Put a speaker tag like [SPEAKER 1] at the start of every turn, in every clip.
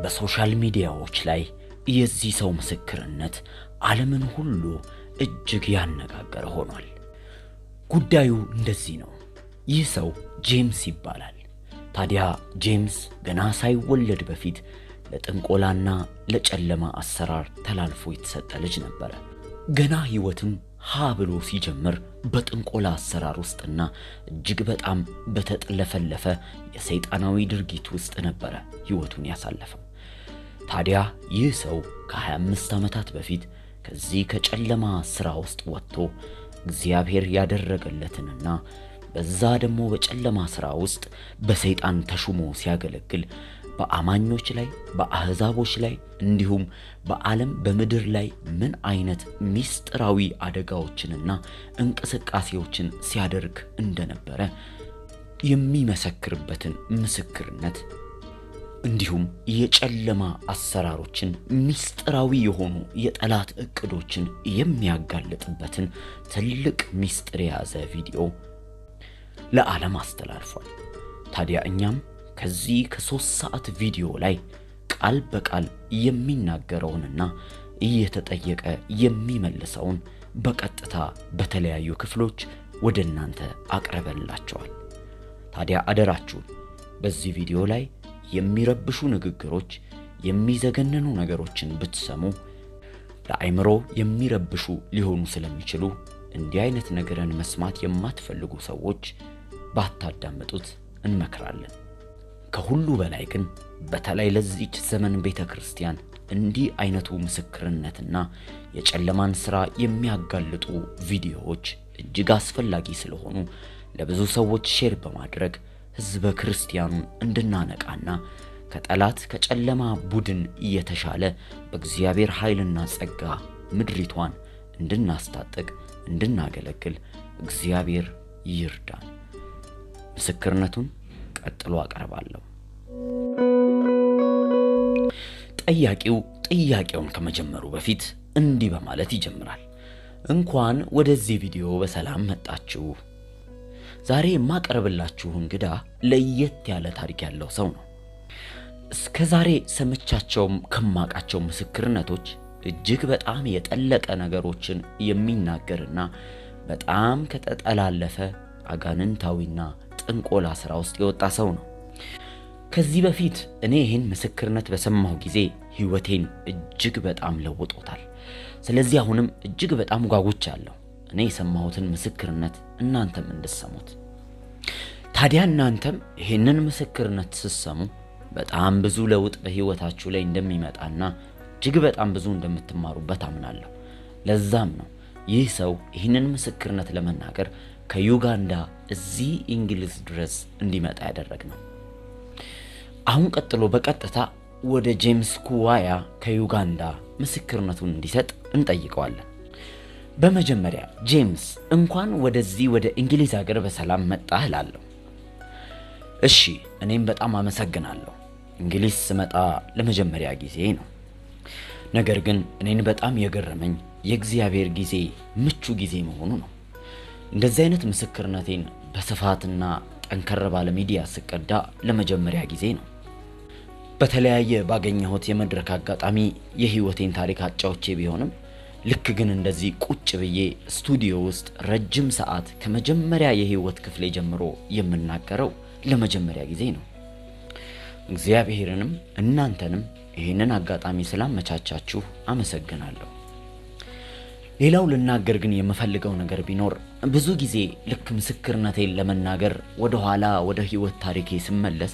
[SPEAKER 1] በሶሻል ሚዲያዎች ላይ የዚህ ሰው ምስክርነት ዓለምን ሁሉ እጅግ ያነጋገረ ሆኗል። ጉዳዩ እንደዚህ ነው። ይህ ሰው ጄምስ ይባላል። ታዲያ ጄምስ ገና ሳይወለድ በፊት ለጥንቆላና ለጨለማ አሰራር ተላልፎ የተሰጠ ልጅ ነበር። ገና ሕይወቱን ብሎ ሲጀምር በጥንቆላ አሰራር ውስጥና እጅግ በጣም በተጠለፈለፈ የሰይጣናዊ ድርጊት ውስጥ ነበር ሕይወቱን ያሳለፈው። ታዲያ ይህ ሰው ከ25 ዓመታት በፊት ከዚህ ከጨለማ ስራ ውስጥ ወጥቶ እግዚአብሔር ያደረገለትንና በዛ ደግሞ በጨለማ ስራ ውስጥ በሰይጣን ተሹሞ ሲያገለግል በአማኞች ላይ በአህዛቦች ላይ እንዲሁም በዓለም በምድር ላይ ምን አይነት ሚስጥራዊ አደጋዎችንና እንቅስቃሴዎችን ሲያደርግ እንደነበረ የሚመሰክርበትን ምስክርነት እንዲሁም የጨለማ አሰራሮችን ሚስጥራዊ የሆኑ የጠላት እቅዶችን የሚያጋልጥበትን ትልቅ ሚስጥር የያዘ ቪዲዮ ለዓለም አስተላልፏል። ታዲያ እኛም ከዚህ ከ3 ሰዓት ቪዲዮ ላይ ቃል በቃል የሚናገረውንና እየተጠየቀ የሚመልሰውን በቀጥታ በተለያዩ ክፍሎች ወደ እናንተ አቅርበንላችኋል። ታዲያ አደራችሁን በዚህ ቪዲዮ ላይ የሚረብሹ ንግግሮች፣ የሚዘገንኑ ነገሮችን ብትሰሙ ለአእምሮ የሚረብሹ ሊሆኑ ስለሚችሉ እንዲህ አይነት ነገርን መስማት የማትፈልጉ ሰዎች ባታዳምጡት እንመክራለን። ከሁሉ በላይ ግን በተለይ ለዚህች ዘመን ቤተክርስቲያን እንዲህ አይነቱ ምስክርነትና የጨለማን ሥራ የሚያጋልጡ ቪዲዮዎች እጅግ አስፈላጊ ስለሆኑ ለብዙ ሰዎች ሼር በማድረግ ሕዝበ ክርስቲያኑን እንድናነቃና ከጠላት ከጨለማ ቡድን እየተሻለ በእግዚአብሔር ኃይልና ጸጋ ምድሪቷን እንድናስታጥቅ እንድናገለግል እግዚአብሔር ይርዳን። ምስክርነቱን ቀጥሎ አቀርባለሁ። ጠያቂው ጥያቄውን ከመጀመሩ በፊት እንዲህ በማለት ይጀምራል። እንኳን ወደዚህ ቪዲዮ በሰላም መጣችሁ። ዛሬ የማቀርብላችሁ እንግዳ ለየት ያለ ታሪክ ያለው ሰው ነው። እስከ ዛሬ ሰምቻቸውም ከማቃቸው ምስክርነቶች እጅግ በጣም የጠለቀ ነገሮችን የሚናገርና በጣም ከተጠላለፈ አጋንንታዊና ጥንቆላ ስራ ውስጥ የወጣ ሰው ነው። ከዚህ በፊት እኔ ይህን ምስክርነት በሰማሁ ጊዜ ሕይወቴን እጅግ በጣም ለውጦታል። ስለዚህ አሁንም እጅግ በጣም ጓጉቻለሁ እኔ የሰማሁትን ምስክርነት እናንተም እንድትሰሙት። ታዲያ እናንተም ይህንን ምስክርነት ስትሰሙ በጣም ብዙ ለውጥ በሕይወታችሁ ላይ እንደሚመጣና እጅግ በጣም ብዙ እንደምትማሩበት አምናለሁ። ለዛም ነው ይህ ሰው ይህንን ምስክርነት ለመናገር ከዩጋንዳ እዚህ እንግሊዝ ድረስ እንዲመጣ ያደረግነው። አሁን ቀጥሎ በቀጥታ ወደ ጄምስ ኩዋያ ከዩጋንዳ ምስክርነቱን እንዲሰጥ እንጠይቀዋለን። በመጀመሪያ ጄምስ እንኳን ወደዚህ ወደ እንግሊዝ ሀገር በሰላም መጣህ እላለሁ። እሺ፣ እኔም በጣም አመሰግናለሁ። እንግሊዝ ስመጣ ለመጀመሪያ ጊዜ ነው። ነገር ግን እኔን በጣም የገረመኝ የእግዚአብሔር ጊዜ ምቹ ጊዜ መሆኑ ነው። እንደዚህ አይነት ምስክርነቴን በስፋትና ጠንከር ባለ ሚዲያ ስቀዳ ለመጀመሪያ ጊዜ ነው። በተለያየ ባገኘሁት የመድረክ አጋጣሚ የህይወቴን ታሪክ አጫውቼ ቢሆንም ልክ ግን እንደዚህ ቁጭ ብዬ ስቱዲዮ ውስጥ ረጅም ሰዓት ከመጀመሪያ የህይወት ክፍሌ ጀምሮ የምናገረው ለመጀመሪያ ጊዜ ነው። እግዚአብሔርንም እናንተንም ይህንን አጋጣሚ ስላመቻቻችሁ አመሰግናለሁ። ሌላው ልናገር ግን የምፈልገው ነገር ቢኖር ብዙ ጊዜ ልክ ምስክርነቴን ለመናገር ወደ ኋላ ወደ ህይወት ታሪኬ ስመለስ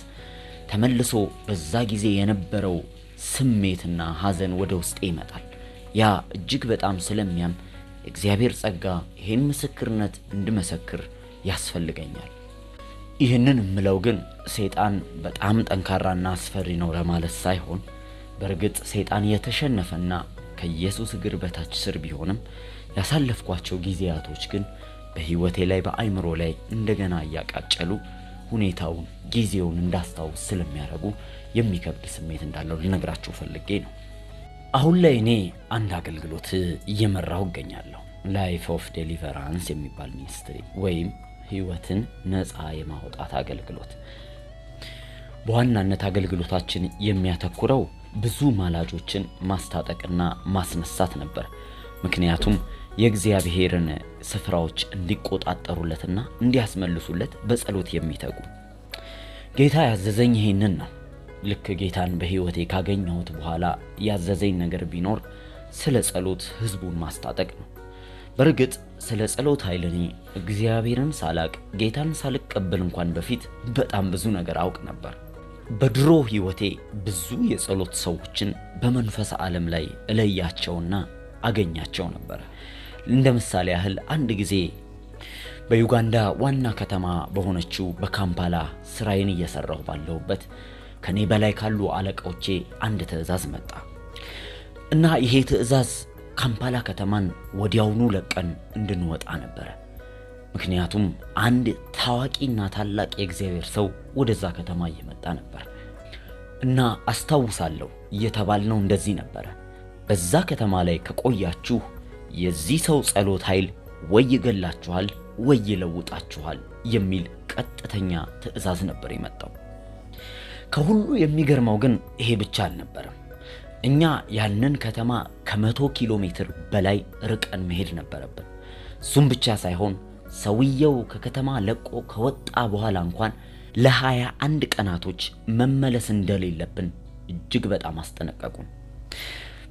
[SPEAKER 1] ተመልሶ በዛ ጊዜ የነበረው ስሜትና ሐዘን ወደ ውስጤ ይመጣል። ያ እጅግ በጣም ስለሚያም እግዚአብሔር ጸጋ ይሄን ምስክርነት እንድመሰክር ያስፈልገኛል። ይህንን ምለው ግን ሰይጣን በጣም ጠንካራና አስፈሪ ነው ለማለት ሳይሆን በእርግጥ ሰይጣን የተሸነፈና ከኢየሱስ እግር በታች ስር ቢሆንም ያሳለፍኳቸው ጊዜያቶች ግን በህይወቴ ላይ በአይምሮ ላይ እንደገና ያቃጨሉ ሁኔታውን ጊዜውን እንዳስታውስ ስለሚያደርጉ የሚከብድ ስሜት እንዳለው ልነግራችሁ ፈልጌ ነው። አሁን ላይ እኔ አንድ አገልግሎት እየመራሁ እገኛለሁ። ላይፍ ኦፍ ዴሊቨራንስ የሚባል ሚኒስትሪ ወይም ህይወትን ነፃ የማውጣት አገልግሎት። በዋናነት አገልግሎታችን የሚያተኩረው ብዙ ማላጆችን ማስታጠቅና ማስነሳት ነበር። ምክንያቱም የእግዚአብሔርን ስፍራዎች እንዲቆጣጠሩለትና እንዲያስመልሱለት በጸሎት የሚተጉ። ጌታ ያዘዘኝ ይሄንን ነው። ልክ ጌታን በሕይወቴ ካገኘሁት በኋላ ያዘዘኝ ነገር ቢኖር ስለ ጸሎት ሕዝቡን ማስታጠቅ ነው። በእርግጥ ስለ ጸሎት ኃይል እኔ እግዚአብሔርን ሳላቅ ጌታን ሳልቀበል እንኳን በፊት በጣም ብዙ ነገር አውቅ ነበር። በድሮ ሕይወቴ ብዙ የጸሎት ሰዎችን በመንፈስ ዓለም ላይ እለያቸውና አገኛቸው ነበር። እንደ ምሳሌ ያህል አንድ ጊዜ በዩጋንዳ ዋና ከተማ በሆነችው በካምፓላ ስራዬን እየሰራሁ ባለሁበት ከኔ በላይ ካሉ አለቆቼ አንድ ትዕዛዝ መጣ እና ይሄ ትዕዛዝ ካምፓላ ከተማን ወዲያውኑ ለቀን እንድንወጣ ነበር። ምክንያቱም አንድ ታዋቂና ታላቅ የእግዚአብሔር ሰው ወደዛ ከተማ እየመጣ ነበር እና አስታውሳለሁ እየተባልነው እንደዚህ ነበር። በዛ ከተማ ላይ ከቆያችሁ የዚህ ሰው ጸሎት ኃይል ወይ ይገላችኋል ወይ ይለውጣችኋል የሚል ቀጥተኛ ትዕዛዝ ነበር የመጣው። ከሁሉ የሚገርመው ግን ይሄ ብቻ አልነበረም። እኛ ያንን ከተማ ከ100 ኪሎ ሜትር በላይ ርቀን መሄድ ነበረብን። እሱም ብቻ ሳይሆን ሰውየው ከከተማ ለቆ ከወጣ በኋላ እንኳን ለ21 ቀናቶች መመለስ እንደሌለብን እጅግ በጣም አስጠነቀቁን።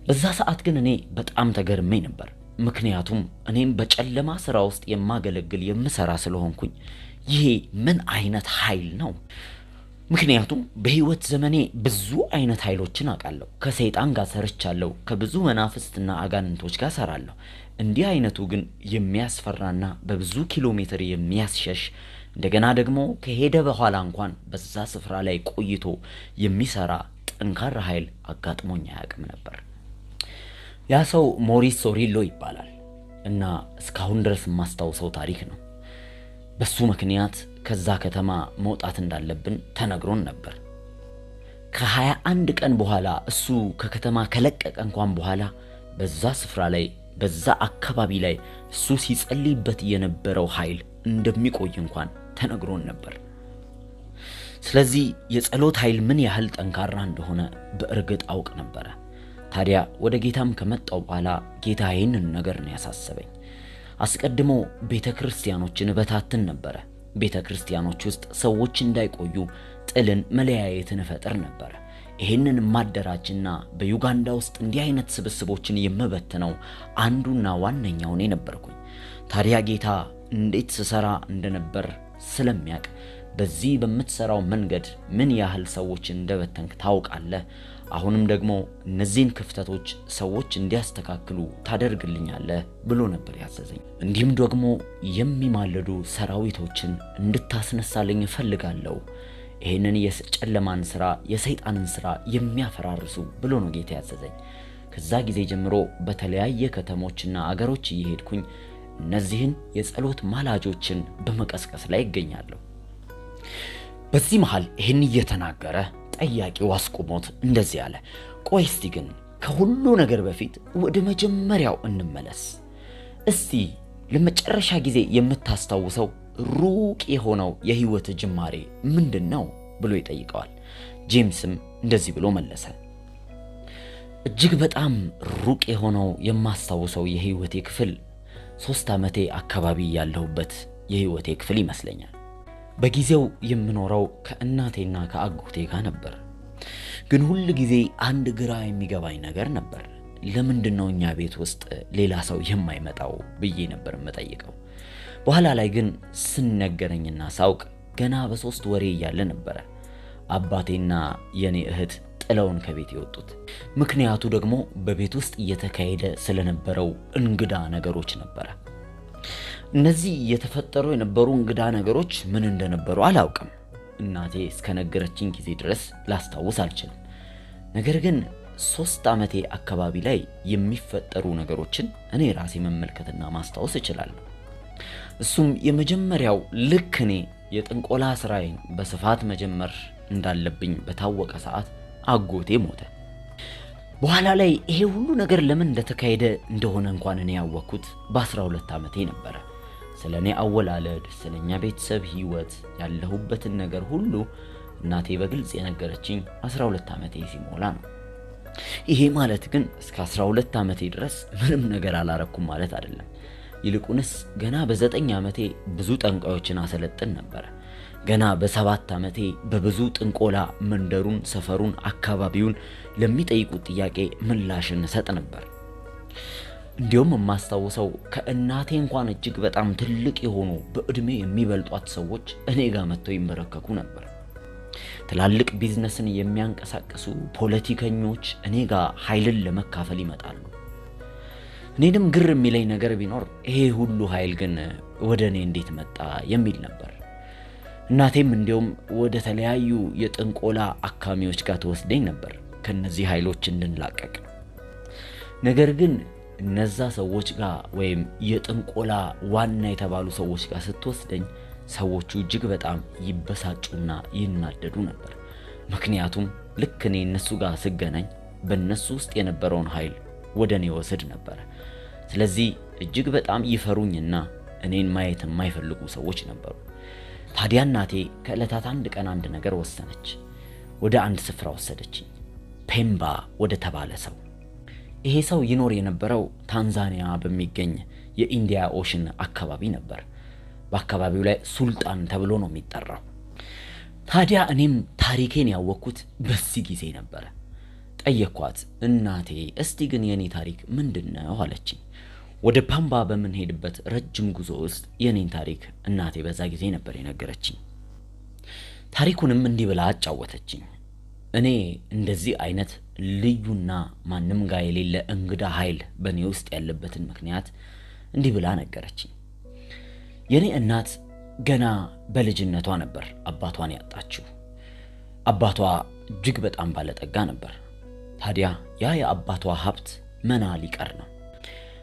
[SPEAKER 1] በዛ ሰዓት ግን እኔ በጣም ተገርሜ ነበር። ምክንያቱም እኔም በጨለማ ስራ ውስጥ የማገለግል የምሰራ ስለሆንኩኝ ይሄ ምን አይነት ኃይል ነው? ምክንያቱም በህይወት ዘመኔ ብዙ አይነት ኃይሎችን አውቃለሁ። ከሰይጣን ጋር ሰርቻለሁ፣ ከብዙ መናፍስትና አጋንንቶች ጋር ሰራለሁ። እንዲህ አይነቱ ግን የሚያስፈራና በብዙ ኪሎ ሜትር የሚያስሸሽ እንደገና ደግሞ ከሄደ በኋላ እንኳን በዛ ስፍራ ላይ ቆይቶ የሚሰራ ጠንካራ ኃይል አጋጥሞኝ አያውቅም ነበር። ያ ሰው ሞሪስ ሶሪሎ ይባላል እና እስካሁን ድረስ የማስታውሰው ታሪክ ነው። በሱ ምክንያት ከዛ ከተማ መውጣት እንዳለብን ተነግሮን ነበር። ከ21 ቀን በኋላ እሱ ከከተማ ከለቀቀ እንኳን በኋላ በዛ ስፍራ ላይ በዛ አካባቢ ላይ እሱ ሲጸልይበት የነበረው ኃይል እንደሚቆይ እንኳን ተነግሮን ነበር። ስለዚህ የጸሎት ኃይል ምን ያህል ጠንካራ እንደሆነ በእርግጥ አውቅ ነበር። ታዲያ ወደ ጌታም ከመጣው በኋላ ጌታ ይህንን ነገር ነው ያሳሰበኝ። አስቀድሞ ቤተክርስቲያኖችን በታትን ነበር። ቤተክርስቲያኖች ውስጥ ሰዎች እንዳይቆዩ ጥልን፣ መለያየትን ፈጥር ነበር። ይሄንን ማደራጅና በዩጋንዳ ውስጥ እንዲህ አይነት ስብስቦችን የምበትነው አንዱና ዋነኛው እኔ ነበርኩኝ። ታዲያ ጌታ እንዴት ስሰራ እንደነበር ስለሚያውቅ በዚህ በምትሰራው መንገድ ምን ያህል ሰዎችን እንደበተንክ ታውቃለህ። አሁንም ደግሞ እነዚህን ክፍተቶች ሰዎች እንዲያስተካክሉ ታደርግልኛለህ ብሎ ነበር ያዘዘኝ። እንዲሁም ደግሞ የሚማለዱ ሰራዊቶችን እንድታስነሳልኝ እፈልጋለሁ። ይሄንን የጨለማን ስራ የሰይጣንን ስራ የሚያፈራርሱ ብሎ ነው ጌታ ያዘዘኝ። ከዛ ጊዜ ጀምሮ በተለያየ ከተሞችና አገሮች እየሄድኩኝ እነዚህን የጸሎት ማላጆችን በመቀስቀስ ላይ ይገኛለሁ። በዚህ መሃል ይህን እየተናገረ ጠያቂው አስቆሞት እንደዚህ አለ፣ ቆይ እስቲ ግን ከሁሉ ነገር በፊት ወደ መጀመሪያው እንመለስ። እስቲ ለመጨረሻ ጊዜ የምታስታውሰው ሩቅ የሆነው የህይወት ጅማሬ ምንድነው ብሎ ይጠይቀዋል። ጄምስም እንደዚህ ብሎ መለሰ፣ እጅግ በጣም ሩቅ የሆነው የማስታውሰው የህይወቴ ክፍል 3 ዓመቴ አካባቢ ያለሁበት የህይወቴ ክፍል ይመስለኛል። በጊዜው የምኖረው ከእናቴና ከአጎቴ ጋር ነበር። ግን ሁሉ ጊዜ አንድ ግራ የሚገባኝ ነገር ነበር። ለምንድነው እኛ ቤት ውስጥ ሌላ ሰው የማይመጣው ብዬ ነበር የምጠይቀው። በኋላ ላይ ግን ስነገረኝና ሳውቅ ገና በ3 ወሬ እያለ ነበር አባቴና የኔ እህት ጥለውን ከቤት የወጡት። ምክንያቱ ደግሞ በቤት ውስጥ እየተካሄደ ስለነበረው እንግዳ ነገሮች ነበር። እነዚህ የተፈጠሩ የነበሩ እንግዳ ነገሮች ምን እንደነበሩ አላውቅም። እናቴ እስከነገረችኝ ጊዜ ድረስ ላስታውስ አልችልም። ነገር ግን 3 ዓመቴ አካባቢ ላይ የሚፈጠሩ ነገሮችን እኔ ራሴ መመልከትና ማስታወስ እችላለሁ። እሱም የመጀመሪያው ልክ እኔ የጥንቆላ ስራዬን በስፋት መጀመር እንዳለብኝ በታወቀ ሰዓት አጎቴ ሞተ። በኋላ ላይ ይሄ ሁሉ ነገር ለምን እንደተካሄደ እንደሆነ እንኳን እኔ ያወቅኩት በ12 ዓመቴ ነበር። ስለኔ አወላለድ፣ ስለኛ ቤተሰብ ህይወት ያለሁበትን ነገር ሁሉ እናቴ በግልጽ የነገረችኝ 12 ዓመቴ ሲሞላ ነው። ይሄ ማለት ግን እስከ 12 ዓመቴ ድረስ ምንም ነገር አላረኩም ማለት አይደለም። ይልቁንስ ገና በ9 ዓመቴ ብዙ ጠንቋዮችን አሰለጥን ነበር። ገና በ7 ዓመቴ በብዙ ጥንቆላ መንደሩን፣ ሰፈሩን፣ አካባቢውን ለሚጠይቁት ጥያቄ ምላሽን ሰጥ ነበር። እንዲሁም የማስታውሰው ከእናቴ እንኳን እጅግ በጣም ትልቅ የሆኑ በእድሜ የሚበልጧት ሰዎች እኔ ጋር መጥተው ይመረከኩ ነበር። ትላልቅ ቢዝነስን የሚያንቀሳቅሱ ፖለቲከኞች እኔ ጋር ኃይልን ለመካፈል ይመጣሉ። እኔንም ግር የሚለኝ ነገር ቢኖር ይሄ ሁሉ ኃይል ግን ወደ እኔ እንዴት መጣ የሚል ነበር። እናቴም እንዲሁም ወደ ተለያዩ የጥንቆላ አካሚዎች ጋር ተወስደኝ ነበር ከነዚህ ኃይሎች እንድንላቀቅ። ነገር ግን እነዛ ሰዎች ጋር ወይም የጥንቆላ ዋና የተባሉ ሰዎች ጋር ስትወስደኝ ሰዎቹ እጅግ በጣም ይበሳጩና ይናደዱ ነበር። ምክንያቱም ልክ እኔ እነሱ ጋር ስገናኝ በእነሱ ውስጥ የነበረውን ኃይል ወደ እኔ ወስድ ነበር። ስለዚህ እጅግ በጣም ይፈሩኝና እኔን ማየት የማይፈልጉ ሰዎች ነበሩ። ታዲያ እናቴ ከዕለታት አንድ ቀን አንድ ነገር ወሰነች። ወደ አንድ ስፍራ ወሰደችኝ፣ ፔምባ ወደ ተባለ ሰው። ይሄ ሰው ይኖር የነበረው ታንዛኒያ በሚገኝ የኢንዲያ ኦሽን አካባቢ ነበር። በአካባቢው ላይ ሱልጣን ተብሎ ነው የሚጠራው። ታዲያ እኔም ታሪኬን ያወቅኩት በዚህ ጊዜ ነበር። ጠየኳት፣ እናቴ እስቲ ግን የኔ ታሪክ ምንድነው አለችኝ። ወደ ፓምባ በምንሄድበት ረጅም ጉዞ ውስጥ የኔን ታሪክ እናቴ በዛ ጊዜ ነበር የነገረችኝ። ታሪኩንም እንዲህ ብላ አጫወተችኝ። እኔ እንደዚህ አይነት ልዩና ማንም ጋር የሌለ እንግዳ ኃይል በእኔ ውስጥ ያለበትን ምክንያት እንዲህ ብላ ነገረችኝ። የኔ እናት ገና በልጅነቷ ነበር አባቷን ያጣችው። አባቷ እጅግ በጣም ባለጠጋ ነበር። ታዲያ ያ የአባቷ ሀብት መና ሊቀር ነው።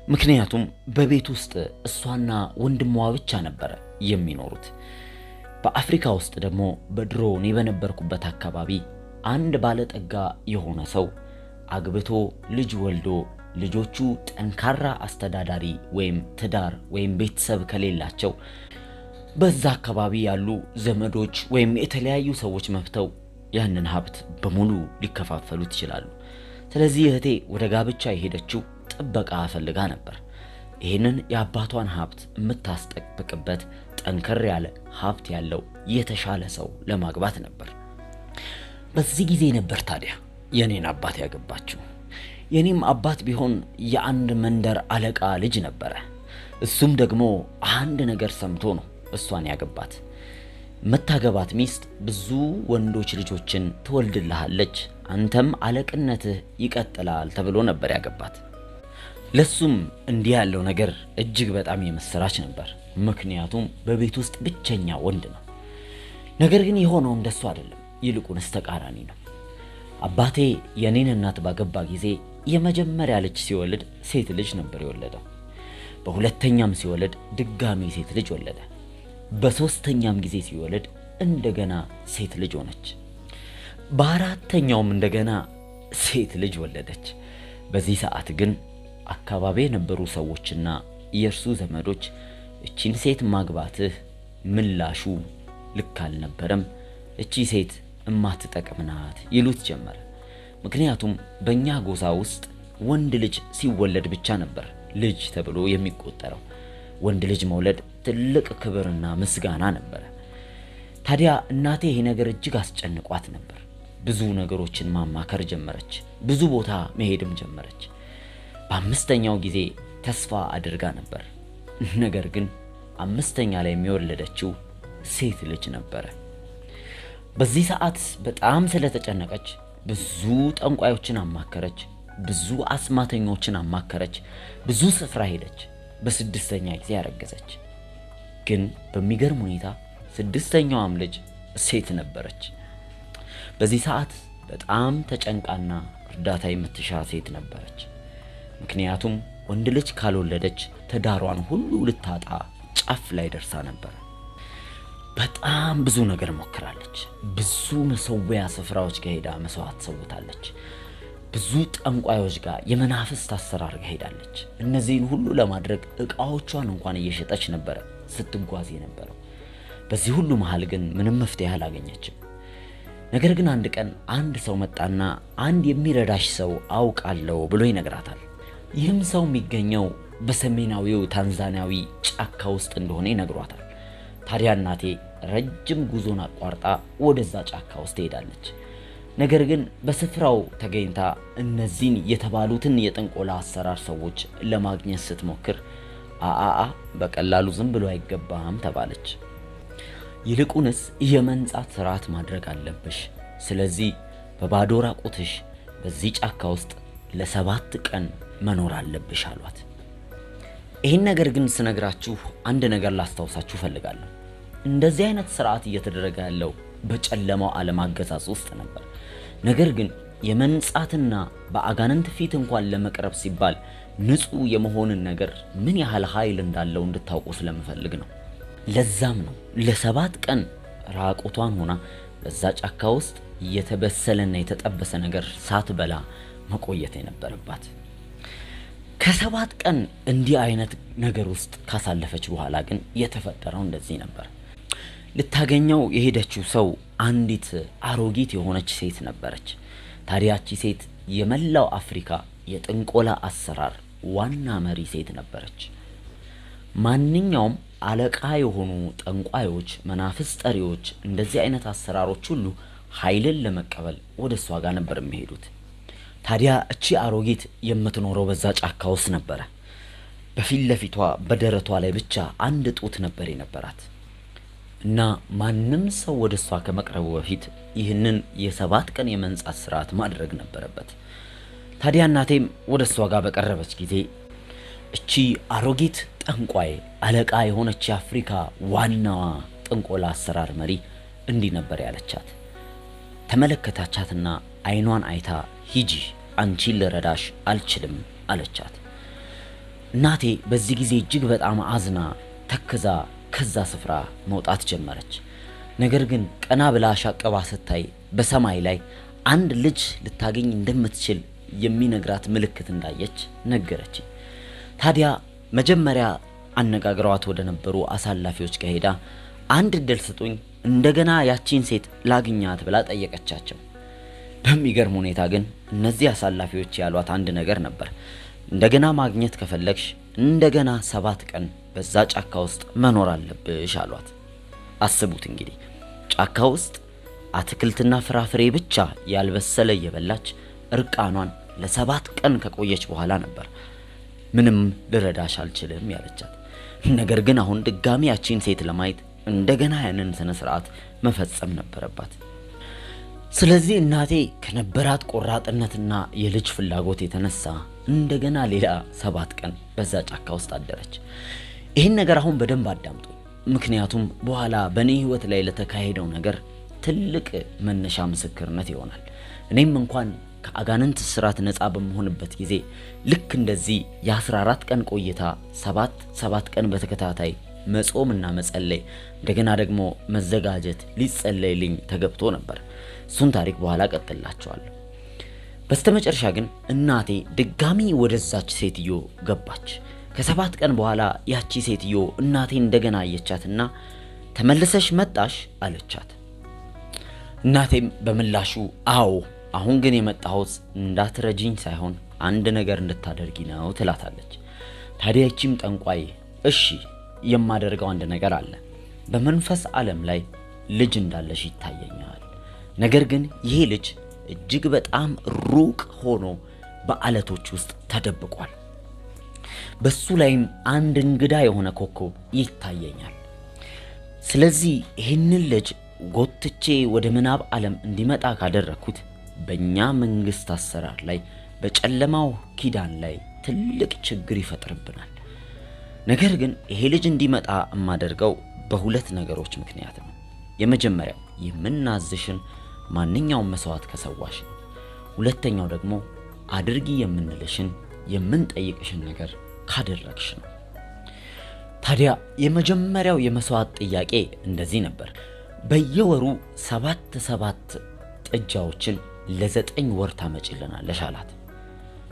[SPEAKER 1] ምክንያቱም በቤት ውስጥ እሷና ወንድሟ ብቻ ነበር የሚኖሩት። በአፍሪካ ውስጥ ደግሞ በድሮ እኔ በነበርኩበት አካባቢ አንድ ባለጠጋ የሆነ ሰው አግብቶ ልጅ ወልዶ ልጆቹ ጠንካራ አስተዳዳሪ ወይም ትዳር ወይም ቤተሰብ ከሌላቸው በዛ አካባቢ ያሉ ዘመዶች ወይም የተለያዩ ሰዎች መፍተው ያንን ሀብት በሙሉ ሊከፋፈሉት ይችላሉ። ስለዚህ እህቴ ወደ ጋብቻ የሄደችው ጥበቃ ፈልጋ ነበር። ይህንን የአባቷን ሀብት የምታስጠብቅበት ጠንከር ያለ ሀብት ያለው የተሻለ ሰው ለማግባት ነበር። በዚህ ጊዜ ነበር ታዲያ የኔን አባት ያገባችው። የኔም አባት ቢሆን የአንድ መንደር አለቃ ልጅ ነበረ። እሱም ደግሞ አንድ ነገር ሰምቶ ነው እሷን ያገባት። መታገባት ሚስት ብዙ ወንዶች ልጆችን ትወልድልሃለች፣ አንተም አለቅነትህ ይቀጥላል ተብሎ ነበር ያገባት። ለሱም እንዲህ ያለው ነገር እጅግ በጣም የመሰራች ነበር። ምክንያቱም በቤት ውስጥ ብቸኛ ወንድ ነው። ነገር ግን የሆነው እንደሱ አይደለም፣ ይልቁንስ ተቃራኒ ነው። አባቴ የኔን እናት ባገባ ጊዜ የመጀመሪያ ልጅ ሲወልድ ሴት ልጅ ነበር የወለደው። በሁለተኛም ሲወልድ ድጋሚ ሴት ልጅ ወለደ። በሶስተኛም ጊዜ ሲወልድ እንደገና ሴት ልጅ ሆነች። በአራተኛውም እንደገና ሴት ልጅ ወለደች። በዚህ ሰዓት ግን አካባቢ የነበሩ ሰዎችና የእርሱ ዘመዶች እቺን ሴት ማግባትህ ምላሹ ልክ አልነበረም፣ እቺ ሴት እማትጠቅም ናት ይሉት ጀመረ። ምክንያቱም በእኛ ጎሳ ውስጥ ወንድ ልጅ ሲወለድ ብቻ ነበር ልጅ ተብሎ የሚቆጠረው። ወንድ ልጅ መውለድ ትልቅ ክብርና ምስጋና ነበር። ታዲያ እናቴ ይሄ ነገር እጅግ አስጨንቋት ነበር። ብዙ ነገሮችን ማማከር ጀመረች። ብዙ ቦታ መሄድም ጀመረች። በአምስተኛው ጊዜ ተስፋ አድርጋ ነበር። ነገር ግን አምስተኛ ላይ የሚወለደችው ሴት ልጅ ነበረ። በዚህ ሰዓት በጣም ስለተጨነቀች ብዙ ጠንቋዮችን አማከረች፣ ብዙ አስማተኞችን አማከረች፣ ብዙ ስፍራ ሄደች። በስድስተኛ ጊዜ ያረገዘች። ግን በሚገርም ሁኔታ ስድስተኛዋም ልጅ ሴት ነበረች። በዚህ ሰዓት በጣም ተጨንቃና እርዳታ የምትሻ ሴት ነበረች። ምክንያቱም ወንድ ልጅ ካልወለደች ትዳሯን ሁሉ ልታጣ ጫፍ ላይ ደርሳ ነበር። በጣም ብዙ ነገር ሞክራለች። ብዙ መሰዊያ ስፍራዎች ጋር ሄዳ መስዋዕት ሰውታለች። ብዙ ጠንቋዮች ጋር የመናፍስት አሰራር ጋር ሄዳለች። እነዚህን ሁሉ ለማድረግ ዕቃዎቿን እንኳን እየሸጠች ነበር ስትጓዝ የነበረው። በዚህ ሁሉ መሃል ግን ምንም መፍትሄ አላገኘችም። ነገር ግን አንድ ቀን አንድ ሰው መጣና አንድ የሚረዳሽ ሰው አውቃለሁ ብሎ ይነግራታል። ይህም ሰው የሚገኘው በሰሜናዊው ታንዛኒያዊ ጫካ ውስጥ እንደሆነ ይነግሯታል። ታዲያ እናቴ ረጅም ጉዞን አቋርጣ ወደዛ ጫካ ውስጥ ትሄዳለች። ነገር ግን በስፍራው ተገኝታ እነዚህን የተባሉትን የጥንቆላ አሰራር ሰዎች ለማግኘት ስትሞክር በቀላሉ ዝም ብሎ አይገባም ተባለች። ይልቁንስ የመንጻት ስርዓት ማድረግ አለብሽ። ስለዚህ በባዶ ራቁትሽ በዚህ ጫካ ውስጥ ለ7 ቀን መኖር አለብሽ አሏት። ይህን ነገር ግን ስነግራችሁ አንድ ነገር ላስታውሳችሁ ፈልጋለሁ። እንደዚህ አይነት ስርዓት እየተደረገ ያለው በጨለማው ዓለም አገዛዝ ውስጥ ነበር። ነገር ግን የመንጻትና በአጋንንት ፊት እንኳን ለመቅረብ ሲባል ንጹህ የመሆንን ነገር ምን ያህል ኃይል እንዳለው እንድታውቁ ስለምፈልግ ነው። ለዛም ነው ለ7 ቀን ራቁቷን ሆና በዛ ጫካ ውስጥ የተበሰለና የተጠበሰ ነገር ሳትበላ መቆየት የነበረባት። ከ7 ቀን እንዲህ አይነት ነገር ውስጥ ካሳለፈች በኋላ ግን የተፈጠረው እንደዚህ ነበር። ልታገኘው የሄደችው ሰው አንዲት አሮጊት የሆነች ሴት ነበረች። ታዲያቺ ሴት የመላው አፍሪካ የጥንቆላ አሰራር ዋና መሪ ሴት ነበረች። ማንኛውም አለቃ የሆኑ ጠንቋዮች፣ መናፍስት ጠሪዎች እንደዚህ አይነት አሰራሮች ሁሉ ኃይልን ለመቀበል ወደ እሷ ጋር ነበር የሚሄዱት። ታዲያ እቺ አሮጊት የምትኖረው በዛ ጫካ ውስጥ ነበረ። በፊት ለፊቷ በደረቷ ላይ ብቻ አንድ ጡት ነበር የነበራት እና ማንም ሰው ወደ እሷ ከመቅረቡ በፊት ይህንን የ7 ቀን የመንጻት ስርዓት ማድረግ ነበረበት። ታዲያ እናቴም ወደ እሷ ጋር በቀረበች ጊዜ እቺ አሮጊት ጠንቋይ አለቃ የሆነች የአፍሪካ ዋናዋ ጥንቆላ አሰራር መሪ እንዲህ ነበር ያለቻት። ተመለከታቻትና አይኗን አይታ ሂጂ፣ አንቺን ልረዳሽ አልችልም አለቻት። እናቴ በዚህ ጊዜ እጅግ በጣም አዝና ተክዛ ከዛ ስፍራ መውጣት ጀመረች። ነገር ግን ቀና ብላ ሻቀባ ስታይ በሰማይ ላይ አንድ ልጅ ልታገኝ እንደምትችል የሚነግራት ምልክት እንዳየች ነገረች። ታዲያ መጀመሪያ አነጋግረዋት ወደ ነበሩ አሳላፊዎች ጋር ሄዳ አንድ እድል ስጡኝ፣ እንደገና ያቺን ሴት ላግኛት ብላ ጠየቀቻቸው። በሚገርም ሁኔታ ግን እነዚህ አሳላፊዎች ያሏት አንድ ነገር ነበር። እንደገና ማግኘት ከፈለግሽ እንደገና 7 ቀን በዛ ጫካ ውስጥ መኖር አለብሽ አሏት። አስቡት እንግዲህ ጫካ ውስጥ አትክልትና ፍራፍሬ ብቻ ያልበሰለ እየበላች እርቃኗን ለ7 ቀን ከቆየች በኋላ ነበር ምንም ልረዳሽ አልችልም ያለቻት። ነገር ግን አሁን ድጋሚ ያቺን ሴት ለማየት እንደገና ያንን ስነ ስርዓት መፈጸም ነበረባት። ስለዚህ እናቴ ከነበራት ቆራጥነትና የልጅ ፍላጎት የተነሳ እንደገና ሌላ 7 ቀን በዛ ጫካ ውስጥ አደረች። ይህን ነገር አሁን በደንብ አዳምጡ፣ ምክንያቱም በኋላ በእኔ ህይወት ላይ ለተካሄደው ነገር ትልቅ መነሻ ምስክርነት ይሆናል። እኔም እንኳን ከአጋንንት ስራት ነፃ በመሆንበት ጊዜ ልክ እንደዚህ የ14 ቀን ቆይታ 7 ቀን በተከታታይ መጾምና መጸለይ እንደገና ደግሞ መዘጋጀት ሊጸለይልኝ ተገብቶ ነበር። እሱን ታሪክ በኋላ ቀጥላችኋለሁ። በስተመጨረሻ ግን እናቴ ድጋሚ ወደዛች ሴትዮ ገባች። ከ7 ቀን በኋላ ያቺ ሴትዮ እናቴ እንደገና አየቻትና ተመልሰሽ መጣሽ አለቻት። እናቴም በምላሹ አዎ፣ አሁን ግን የመጣሁት እንዳትረጂኝ ሳይሆን አንድ ነገር እንድታደርጊ ነው ትላታለች። ታዲያ እቺም ጠንቋይ እሺ የማደርገው አንድ ነገር አለ፣ በመንፈስ ዓለም ላይ ልጅ እንዳለሽ ይታየኛል። ነገር ግን ይሄ ልጅ እጅግ በጣም ሩቅ ሆኖ በአለቶች ውስጥ ተደብቋል። በሱ ላይም አንድ እንግዳ የሆነ ኮከብ ይታየኛል። ስለዚህ ይህንን ልጅ ጎትቼ ወደ ምናብ ዓለም እንዲመጣ ካደረኩት በእኛ መንግስት አሰራር ላይ በጨለማው ኪዳን ላይ ትልቅ ችግር ይፈጥርብናል። ነገር ግን ይሄ ልጅ እንዲመጣ የማደርገው በ2 ነገሮች ምክንያት ነው። የመጀመሪያው የምናዝሽን ማንኛውም መስዋዕት ከሰዋሽ፣ ሁለተኛው ደግሞ አድርጊ የምንልሽን የምንጠይቅሽን ነገር ካደረግሽ ነው። ታዲያ የመጀመሪያው የመስዋዕት ጥያቄ እንደዚህ ነበር። በየወሩ 7 ጥጃዎችን ለ9 ወር ታመጪልናለሽ አላት።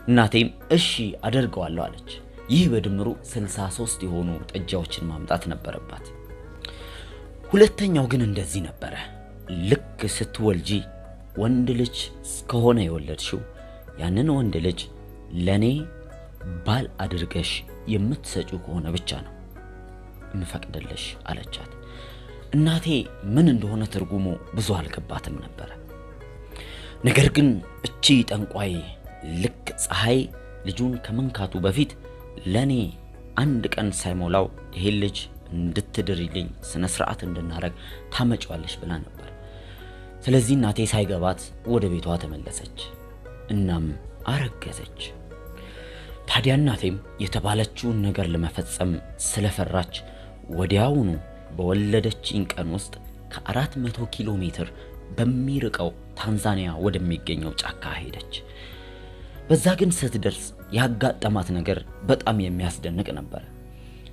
[SPEAKER 1] እናቴም እሺ አደርገዋለሁ አለች። ይህ በድምሩ 63 የሆኑ ጥጃዎችን ማምጣት ነበረባት። ሁለተኛው ግን እንደዚህ ነበረ። ልክ ስትወልጂ ወንድ ልጅ ከሆነ የወለድሽው ያንን ወንድ ልጅ ለኔ ባል አድርገሽ የምትሰጪው ከሆነ ብቻ ነው እንፈቅድልሽ አለቻት። እናቴ ምን እንደሆነ ትርጉሙ ብዙ አልገባትም ነበር። ነገር ግን እቺ ጠንቋይ ልክ ፀሐይ ልጁን ከመንካቱ በፊት ለኔ አንድ ቀን ሳይሞላው ይሄን ልጅ እንድትድሪልኝ ስነ ስርዓት እንድናረግ ታመጪዋለሽ ብላ ነበር። ስለዚህ እናቴ ሳይገባት ወደ ቤቷ ተመለሰች። እናም አረገዘች። ታዲያ እናቴም የተባለችውን ነገር ለመፈጸም ስለፈራች ወዲያውኑ በወለደችኝ ቀን ውስጥ ከ400 ኪሎ ሜትር በሚርቀው ታንዛኒያ ወደሚገኘው ጫካ ሄደች። በዛ ግን ስትደርስ ያጋጠማት ነገር በጣም የሚያስደንቅ ነበር።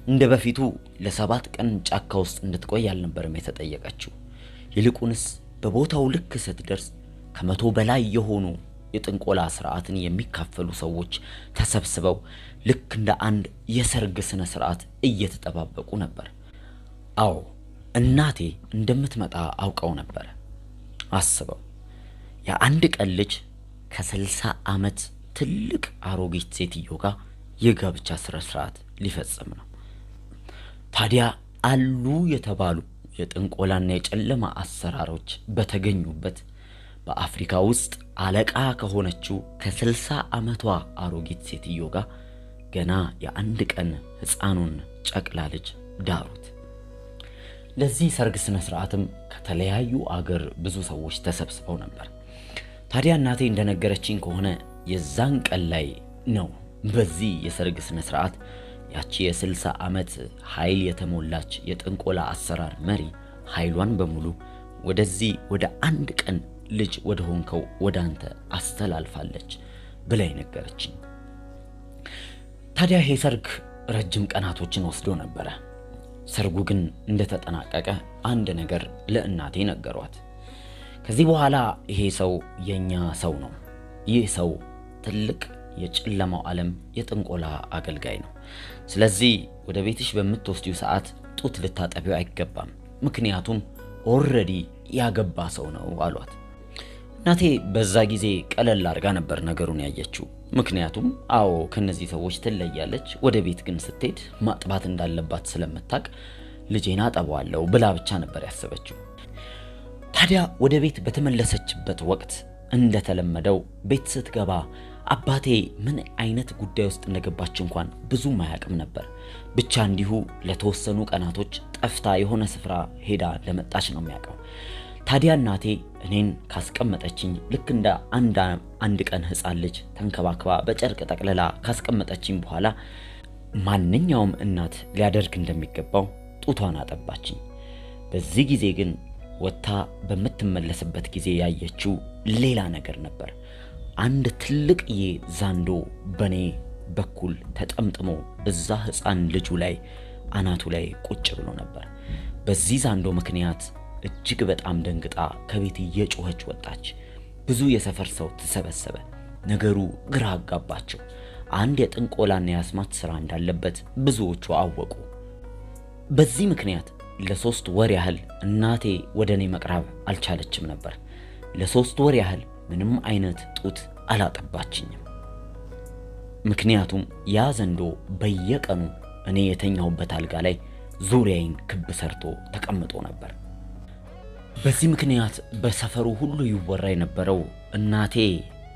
[SPEAKER 1] እንደ በፊቱ ለ7 ቀን ጫካ ውስጥ እንድትቆይ አልነበረም የተጠየቀችው። ይልቁንስ በቦታው ልክ ስትደርስ ከ100 በላይ የሆኑ የጥንቆላ ስርዓትን የሚካፈሉ ሰዎች ተሰብስበው ልክ እንደ አንድ የሰርግ ስነ ስርዓት እየተጠባበቁ ነበር። አዎ እናቴ እንደምትመጣ አውቀው ነበር። አስበው፣ የአንድ ቀን ልጅ ከ60 ዓመት ትልቅ አሮጊት ሴትዮ ጋር የጋብቻ ስነ ስርዓት ሊፈጽም ነው። ታዲያ አሉ የተባሉ የጥንቆላና የጨለማ አሰራሮች በተገኙበት በአፍሪካ ውስጥ አለቃ ከሆነችው ከ60 ዓመቷ አሮጊት ሴትዮ ጋር ገና የአንድ ቀን ሕፃኑን ጨቅላ ልጅ ዳሩት። ለዚህ ሰርግ ስነ ስርዓትም ከተለያዩ አገር ብዙ ሰዎች ተሰብስበው ነበር። ታዲያ እናቴ እንደነገረችኝ ከሆነ የዛን ቀን ላይ ነው በዚህ የሰርግ ስነ ስርዓት ያቺ የ60 ዓመት ኃይል የተሞላች የጥንቆላ አሰራር መሪ ኃይሏን በሙሉ ወደዚህ ወደ አንድ ቀን ልጅ ወደ ሆንከው ወደ አንተ አስተላልፋለች ብላይ ነገረችኝ። ታዲያ ይሄ ሰርግ ረጅም ቀናቶችን ወስዶ ነበረ። ሰርጉ ግን እንደተጠናቀቀ አንድ ነገር ለእናቴ ነገሯት። ከዚህ በኋላ ይሄ ሰው የኛ ሰው ነው። ይህ ሰው ትልቅ የጨለማው ዓለም የጥንቆላ አገልጋይ ነው። ስለዚህ ወደ ቤትሽ በምትወስጂው ሰዓት ጡት ልታጠቢው አይገባም፣ ምክንያቱም ኦልሬዲ ያገባ ሰው ነው አሏት። እናቴ በዛ ጊዜ ቀለል አድርጋ ነበር ነገሩን ያየችው። ምክንያቱም አዎ ከነዚህ ሰዎች ትለያለች፣ ወደ ቤት ግን ስትሄድ ማጥባት እንዳለባት ስለምታውቅ ልጄን አጠባዋለሁ ብላ ብቻ ነበር ያሰበችው። ታዲያ ወደ ቤት በተመለሰችበት ወቅት እንደተለመደው ቤት ስትገባ አባቴ ምን አይነት ጉዳይ ውስጥ እንደገባች እንኳን ብዙም አያውቅም ነበር። ብቻ እንዲሁ ለተወሰኑ ቀናቶች ጠፍታ የሆነ ስፍራ ሄዳ ለመጣች ነው የሚያውቀው። ታዲያ እናቴ እኔን ካስቀመጠችኝ ልክ እንደ አንድ ቀን ሕፃን ልጅ ተንከባክባ በጨርቅ ጠቅልላ ካስቀመጠችኝ በኋላ ማንኛውም እናት ሊያደርግ እንደሚገባው ጡቷን አጠባችኝ። በዚህ ጊዜ ግን ወታ በምትመለስበት ጊዜ ያየችው ሌላ ነገር ነበር። አንድ ትልቅዬ ዛንዶ በኔ በኩል ተጠምጥሞ እዛ ሕፃን ልጁ ላይ አናቱ ላይ ቁጭ ብሎ ነበር። በዚህ ዛንዶ ምክንያት እጅግ በጣም ደንግጣ ከቤት እየጮኸች ወጣች። ብዙ የሰፈር ሰው ተሰበሰበ። ነገሩ ግራ አጋባቸው። አንድ የጥንቆላና የአስማት ስራ እንዳለበት ብዙዎቹ አወቁ። በዚህ ምክንያት ለ3 ወር ያህል እናቴ ወደኔ መቅረብ አልቻለችም ነበር። ለ3 ወር ያህል ምንም አይነት ጡት አላጠባችኝም። ምክንያቱም ያ ዘንዶ በየቀኑ እኔ የተኛሁበት አልጋ ላይ ዙሪያዬን ክብ ሰርቶ ተቀምጦ ነበር። በዚህ ምክንያት በሰፈሩ ሁሉ ይወራ የነበረው እናቴ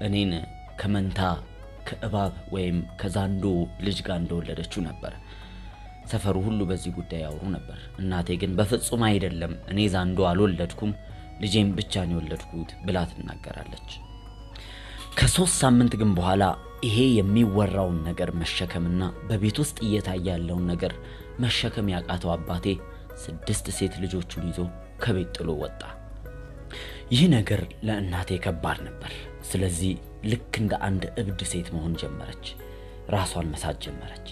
[SPEAKER 1] እኔን ከመንታ ከእባብ ወይም ከዛንዶ ልጅ ጋር እንደወለደችው ነበር። ሰፈሩ ሁሉ በዚህ ጉዳይ ያወሩ ነበር። እናቴ ግን በፍጹም አይደለም፣ እኔ ዛንዶ አልወለድኩም፣ ልጄን ብቻ ነው የወለድኩት ብላ ትናገራለች። ከ3 ሳምንት ግን በኋላ ይሄ የሚወራውን ነገር መሸከምና በቤት ውስጥ እየታየ ያለውን ነገር መሸከም ያቃተው አባቴ 6 ሴት ልጆቹን ይዞ ከቤት ጥሎ ወጣ። ይህ ነገር ለእናቴ ከባድ ነበር። ስለዚህ ልክ እንደ አንድ እብድ ሴት መሆን ጀመረች። ራሷን መሳት ጀመረች።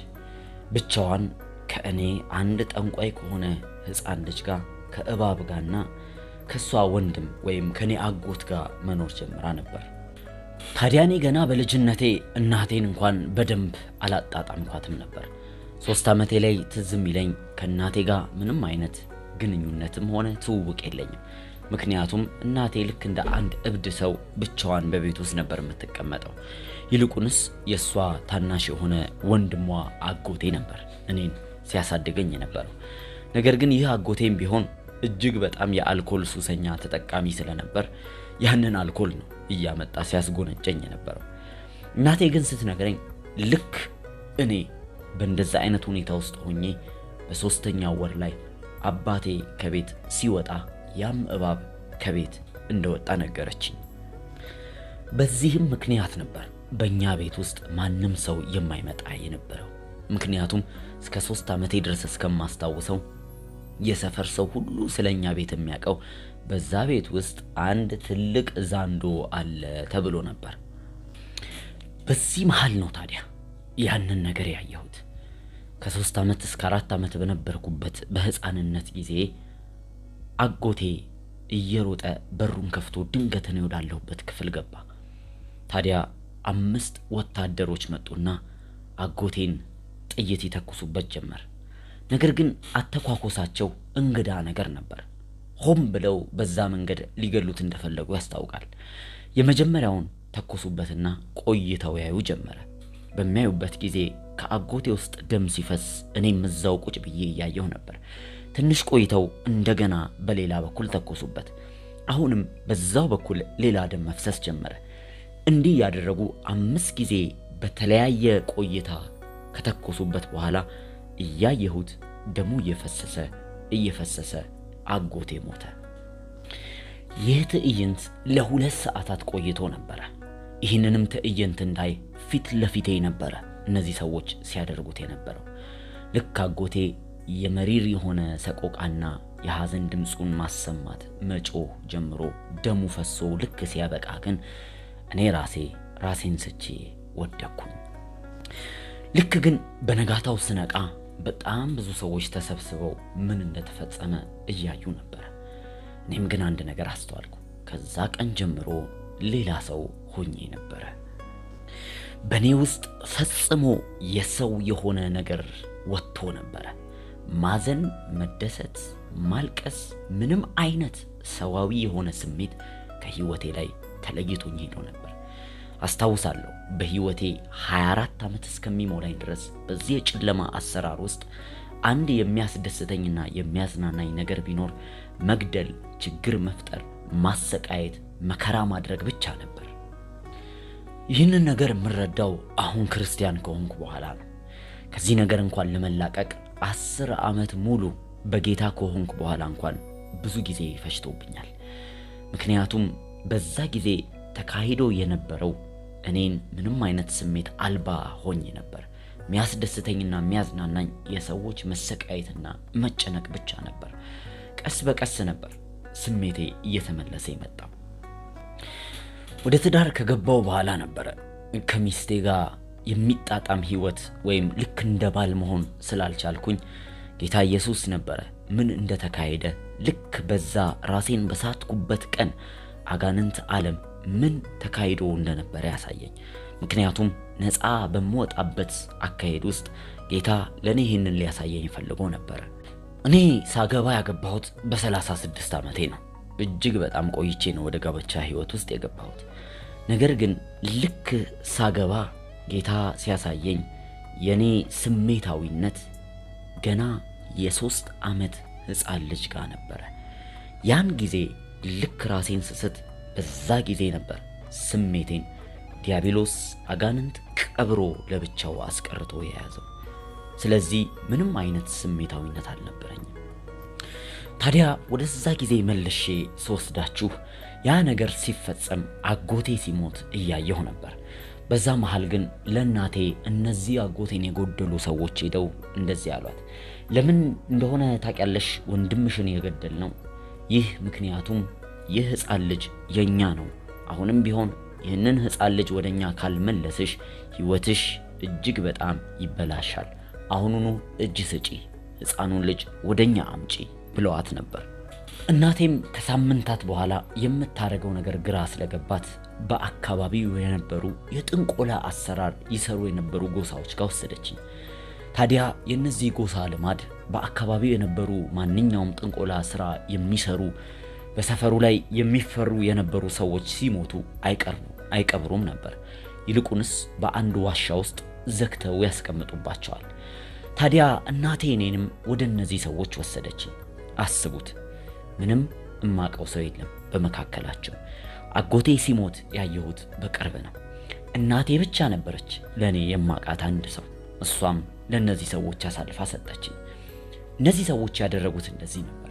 [SPEAKER 1] ብቻዋን ከእኔ አንድ ጠንቋይ ከሆነ ሕፃን ልጅ ጋር ከእባብ ጋርና ከሷ ወንድም ወይም ከኔ አጎት ጋር መኖር ጀምራ ነበር። ታዲያ እኔ ገና በልጅነቴ እናቴን እንኳን በደንብ አላጣጣምኳትም ነበር። 3 ዓመቴ ላይ ትዝም ይለኝ ከእናቴ ጋር ምንም አይነት ግንኙነትም ሆነ ትውውቅ የለኝም። ምክንያቱም እናቴ ልክ እንደ አንድ እብድ ሰው ብቻዋን በቤት ውስጥ ነበር የምትቀመጠው። ይልቁንስ የሷ ታናሽ የሆነ ወንድሟ አጎቴ ነበር እኔን ሲያሳድገኝ የነበረው። ነገር ግን ይህ አጎቴም ቢሆን እጅግ በጣም የአልኮል ሱሰኛ ተጠቃሚ ስለነበር ያንን አልኮል ነው እያመጣ ሲያስጎነጨኝ የነበረው። እናቴ ግን ስትነግረኝ ልክ እኔ በእንደዛ አይነት ሁኔታ ውስጥ ሆኜ በሶስተኛው ወር ላይ አባቴ ከቤት ሲወጣ ያም እባብ ከቤት እንደወጣ ነገረችኝ። በዚህም ምክንያት ነበር በእኛ ቤት ውስጥ ማንም ሰው የማይመጣ የነበረው። ምክንያቱም እስከ 3 ዓመቴ ድረስ እስከማስታውሰው የሰፈር ሰው ሁሉ ስለኛ ቤት የሚያውቀው በዛ ቤት ውስጥ አንድ ትልቅ ዛንዶ አለ ተብሎ ነበር። በዚህ መሃል ነው ታዲያ ያንን ነገር ያየሁት። ከ3 ዓመት እስከ 4 ዓመት በነበርኩበት በህፃንነት ጊዜ አጎቴ እየሮጠ በሩን ከፍቶ ድንገት ነው ወዳለሁበት ክፍል ገባ። ታዲያ 5 ወታደሮች መጡና አጎቴን ጥይት ይተኩሱበት ጀመር። ነገር ግን አተኳኮሳቸው እንግዳ ነገር ነበር። ሆም ብለው በዛ መንገድ ሊገሉት እንደፈለጉ ያስታውቃል። የመጀመሪያውን ተኮሱበትና ቆይተው ያዩ ጀመረ። በሚያዩበት ጊዜ ከአጎቴ ውስጥ ደም ሲፈስ እኔም እዛው ቁጭ ብዬ እያየሁ ነበር። ትንሽ ቆይተው እንደገና በሌላ በኩል ተኮሱበት። አሁንም በዛው በኩል ሌላ ደም መፍሰስ ጀመረ። እንዲህ ያደረጉ 5 ጊዜ በተለያየ ቆይታ ከተኮሱበት በኋላ እያየሁት ደሙ እየፈሰሰ አጎቴ ሞተ። ይህ ትዕይንት ለ2 ሰዓታት ቆይቶ ነበር። ይህንንም ትዕይንት እንዳይ ፊት ለፊቴ ነበር እነዚህ ሰዎች ሲያደርጉት የነበረው። ልክ አጎቴ የመሪር የሆነ ሰቆቃና የሐዘን ድምጹን ማሰማት መጮህ ጀምሮ ደሙ ፈሶ ልክ ሲያበቃ ግን እኔ ራሴን ስቼ ወደኩኝ። ልክ ግን በነጋታው ስነቃ በጣም ብዙ ሰዎች ተሰብስበው ምን እንደተፈጸመ እያዩ ነበር። እኔም ግን አንድ ነገር አስተዋልኩ። ከዛ ቀን ጀምሮ ሌላ ሰው ሆኜ ነበር። በኔ ውስጥ ፈጽሞ የሰው የሆነ ነገር ወጥቶ ነበር። ማዘን፣ መደሰት፣ ማልቀስ፣ ምንም አይነት ሰዋዊ የሆነ ስሜት ከህይወቴ ላይ ተለይቶኝ ሄዶ ነበር። አስታውሳለሁ በህይወቴ 24 ዓመት እስከሚሞላኝ ድረስ በዚህ የጨለማ አሰራር ውስጥ አንድ የሚያስደስተኝና የሚያዝናናኝ ነገር ቢኖር መግደል፣ ችግር መፍጠር፣ ማሰቃየት፣ መከራ ማድረግ ብቻ ነበር። ይህንን ነገር የምረዳው አሁን ክርስቲያን ከሆንኩ በኋላ ነው። ከዚህ ነገር እንኳን ለመላቀቅ 10 ዓመት ሙሉ በጌታ ከሆንኩ በኋላ እንኳን ብዙ ጊዜ ፈጅቶብኛል። ምክንያቱም በዛ ጊዜ ተካሂዶ የነበረው እኔን ምንም አይነት ስሜት አልባ ሆኜ ነበር። የሚያስደስተኝና የሚያዝናናኝ የሰዎች መሰቃየትና መጨነቅ ብቻ ነበር። ቀስ በቀስ ነበር ስሜቴ እየተመለሰ የመጣው። ወደ ትዳር ከገባው በኋላ ነበር ከሚስቴ ጋር የሚጣጣም ህይወት ወይም ልክ እንደ ባል መሆን ስላልቻልኩኝ ጌታ ኢየሱስ ነበር ምን እንደተካሄደ ልክ በዛ ራሴን በሳትኩበት ቀን አጋንንት ዓለም ምን ተካሂዶ እንደነበረ ያሳየኝ። ምክንያቱም ነፃ በመወጣበት አካሄድ ውስጥ ጌታ ለኔ ይህንን ሊያሳየኝ ፈልጎ ነበር። እኔ ሳገባ ያገባሁት በ36 ዓመቴ ነው። እጅግ በጣም ቆይቼ ነው ወደ ጋብቻ ህይወት ውስጥ የገባሁት። ነገር ግን ልክ ሳገባ ጌታ ሲያሳየኝ የኔ ስሜታዊነት ገና የ3 ዓመት ህፃን ልጅ ጋር ነበር። ያን ጊዜ ልክ ራሴን ስስት በዛ ጊዜ ነበር ስሜቴን ዲያብሎስ አጋንንት ቀብሮ ለብቻው አስቀርቶ የያዘው። ስለዚህ ምንም አይነት ስሜታዊነት አልነበረኝም። ታዲያ ወደዛ ጊዜ መልሼ ስወስዳችሁ ያ ነገር ሲፈጸም አጎቴ ሲሞት እያየሁ ነበር። በዛ መሃል ግን ለእናቴ እነዚህ አጎቴን የጎደሉ ሰዎች ሄደው እንደዚህ አሏት፣ ለምን እንደሆነ ታውቂያለሽ? ወንድምሽን የገደልነው ይህ ምክንያቱም ይህ ህፃን ልጅ የኛ ነው። አሁንም ቢሆን ይህንን ህፃን ልጅ ወደኛ ካልመለስሽ ህይወትሽ እጅግ በጣም ይበላሻል። አሁኑኑ እጅ ስጪ፣ ህፃኑን ልጅ ወደኛ አምጪ ብለዋት ነበር። እናቴም ከሳምንታት በኋላ የምታረገው ነገር ግራ ስለገባት በአካባቢው የነበሩ የጥንቆላ አሰራር ይሰሩ የነበሩ ጎሳዎች ጋር ወሰደችኝ። ታዲያ የነዚህ ጎሳ ልማድ በአካባቢው የነበሩ ማንኛውም ጥንቆላ ስራ የሚሰሩ በሰፈሩ ላይ የሚፈሩ የነበሩ ሰዎች ሲሞቱ አይቀብሩም ነበር። ይልቁንስ በአንድ ዋሻ ውስጥ ዘግተው ያስቀምጡባቸዋል። ታዲያ እናቴ እኔንም ወደ እነዚህ ሰዎች ወሰደችኝ። አስቡት፣ ምንም እማቀው ሰው የለም በመካከላቸው። አጎቴ ሲሞት ያየሁት በቅርብ ነው። እናቴ ብቻ ነበረች ለኔ የማቃት አንድ ሰው። እሷም ለነዚህ ሰዎች አሳልፋ ሰጠችኝ። እነዚህ ሰዎች ያደረጉት እንደዚህ ነበር።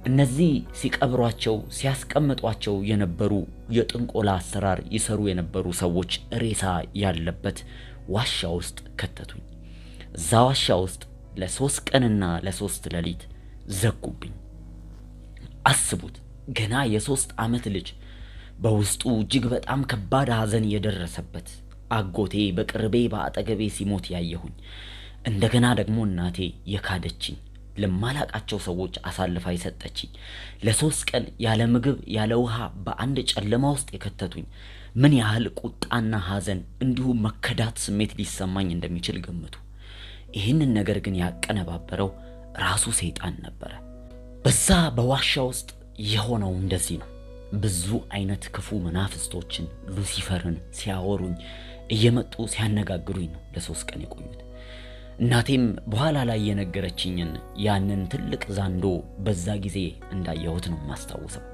[SPEAKER 1] እነዚህ ሲቀብሯቸው ሲያስቀምጧቸው የነበሩ የጥንቆላ አሰራር ይሰሩ የነበሩ ሰዎች ሬሳ ያለበት ዋሻ ውስጥ ከተቱኝ። እዛ ዋሻ ውስጥ ለ3 ቀንና ለ3 ሌሊት ዘጉብኝ። አስቡት፣ ገና የ3 ዓመት ልጅ በውስጡ እጅግ በጣም ከባድ ሐዘን የደረሰበት አጎቴ በቅርቤ በአጠገቤ ሲሞት ያየሁኝ፣ እንደገና ደግሞ እናቴ የካደችኝ ለማላቃቸው ሰዎች አሳልፋ የሰጠችኝ፣ ለ3 ቀን ያለ ምግብ ያለ ውሃ በአንድ ጨለማ ውስጥ የከተቱኝ፣ ምን ያህል ቁጣና ሐዘን እንዲሁም መከዳት ስሜት ሊሰማኝ እንደሚችል ገምቱ። ይህንን ነገር ግን ያቀነባበረው ራሱ ሰይጣን ነበረ። በዛ በዋሻ ውስጥ የሆነው እንደዚህ ነው። ብዙ አይነት ክፉ መናፍስቶችን ሉሲፈርን ሲያወሩኝ እየመጡ ሲያነጋግሩኝ ነው ለ3 ቀን የቆዩት። እናቴም በኋላ ላይ የነገረችኝን ያንን ትልቅ ዛንዶ በዛ ጊዜ እንዳየሁት ነው ማስታወሰው።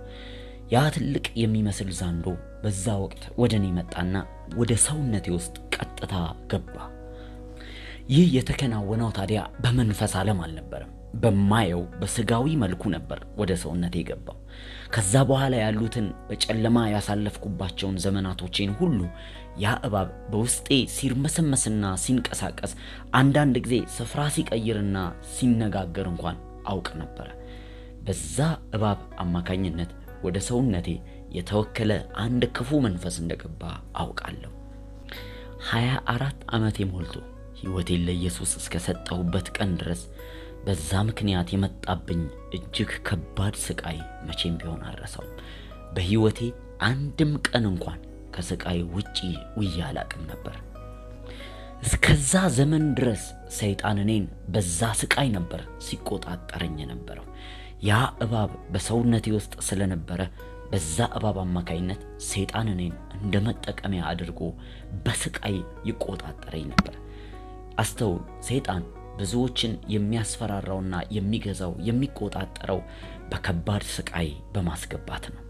[SPEAKER 1] ያ ትልቅ የሚመስል ዛንዶ በዛ ወቅት ወደ እኔ መጣና ወደ ሰውነቴ ውስጥ ቀጥታ ገባ። ይህ የተከናወነው ታዲያ በመንፈስ ዓለም አልነበረም፣ በማየው በስጋዊ መልኩ ነበር ወደ ሰውነቴ የገባው። ከዛ በኋላ ያሉትን በጨለማ ያሳለፍኩባቸውን ዘመናቶቼን ሁሉ ያ እባብ በውስጤ ሲርመሰመስና ሲንቀሳቀስ፣ አንዳንድ ጊዜ ስፍራ ሲቀይርና ሲነጋገር እንኳን አውቅ ነበረ። በዛ እባብ አማካኝነት ወደ ሰውነቴ የተወከለ አንድ ክፉ መንፈስ እንደገባ አውቃለሁ። 24 ዓመቴ ሞልቶ ሕይወቴን ለኢየሱስ እስከሰጠሁበት ቀን ድረስ በዛ ምክንያት የመጣብኝ እጅግ ከባድ ስቃይ መቼም ቢሆን አልረሳውም። በሕይወቴ አንድም ቀን እንኳን ከስቃይ ውጪ ውዬ አላቅም ነበር። እስከዛ ዘመን ድረስ ሰይጣን እኔን በዛ ስቃይ ነበር ሲቆጣጠረኝ የነበረው። ያ እባብ በሰውነቴ ውስጥ ስለነበረ በዛ እባብ አማካይነት ሰይጣን እኔን እንደ መጠቀሚያ አድርጎ በስቃይ ይቆጣጠረኝ ነበር። አስተውሉ፣ ሰይጣን ብዙዎችን የሚያስፈራራውና የሚገዛው የሚቆጣጠረው በከባድ ስቃይ በማስገባት ነው።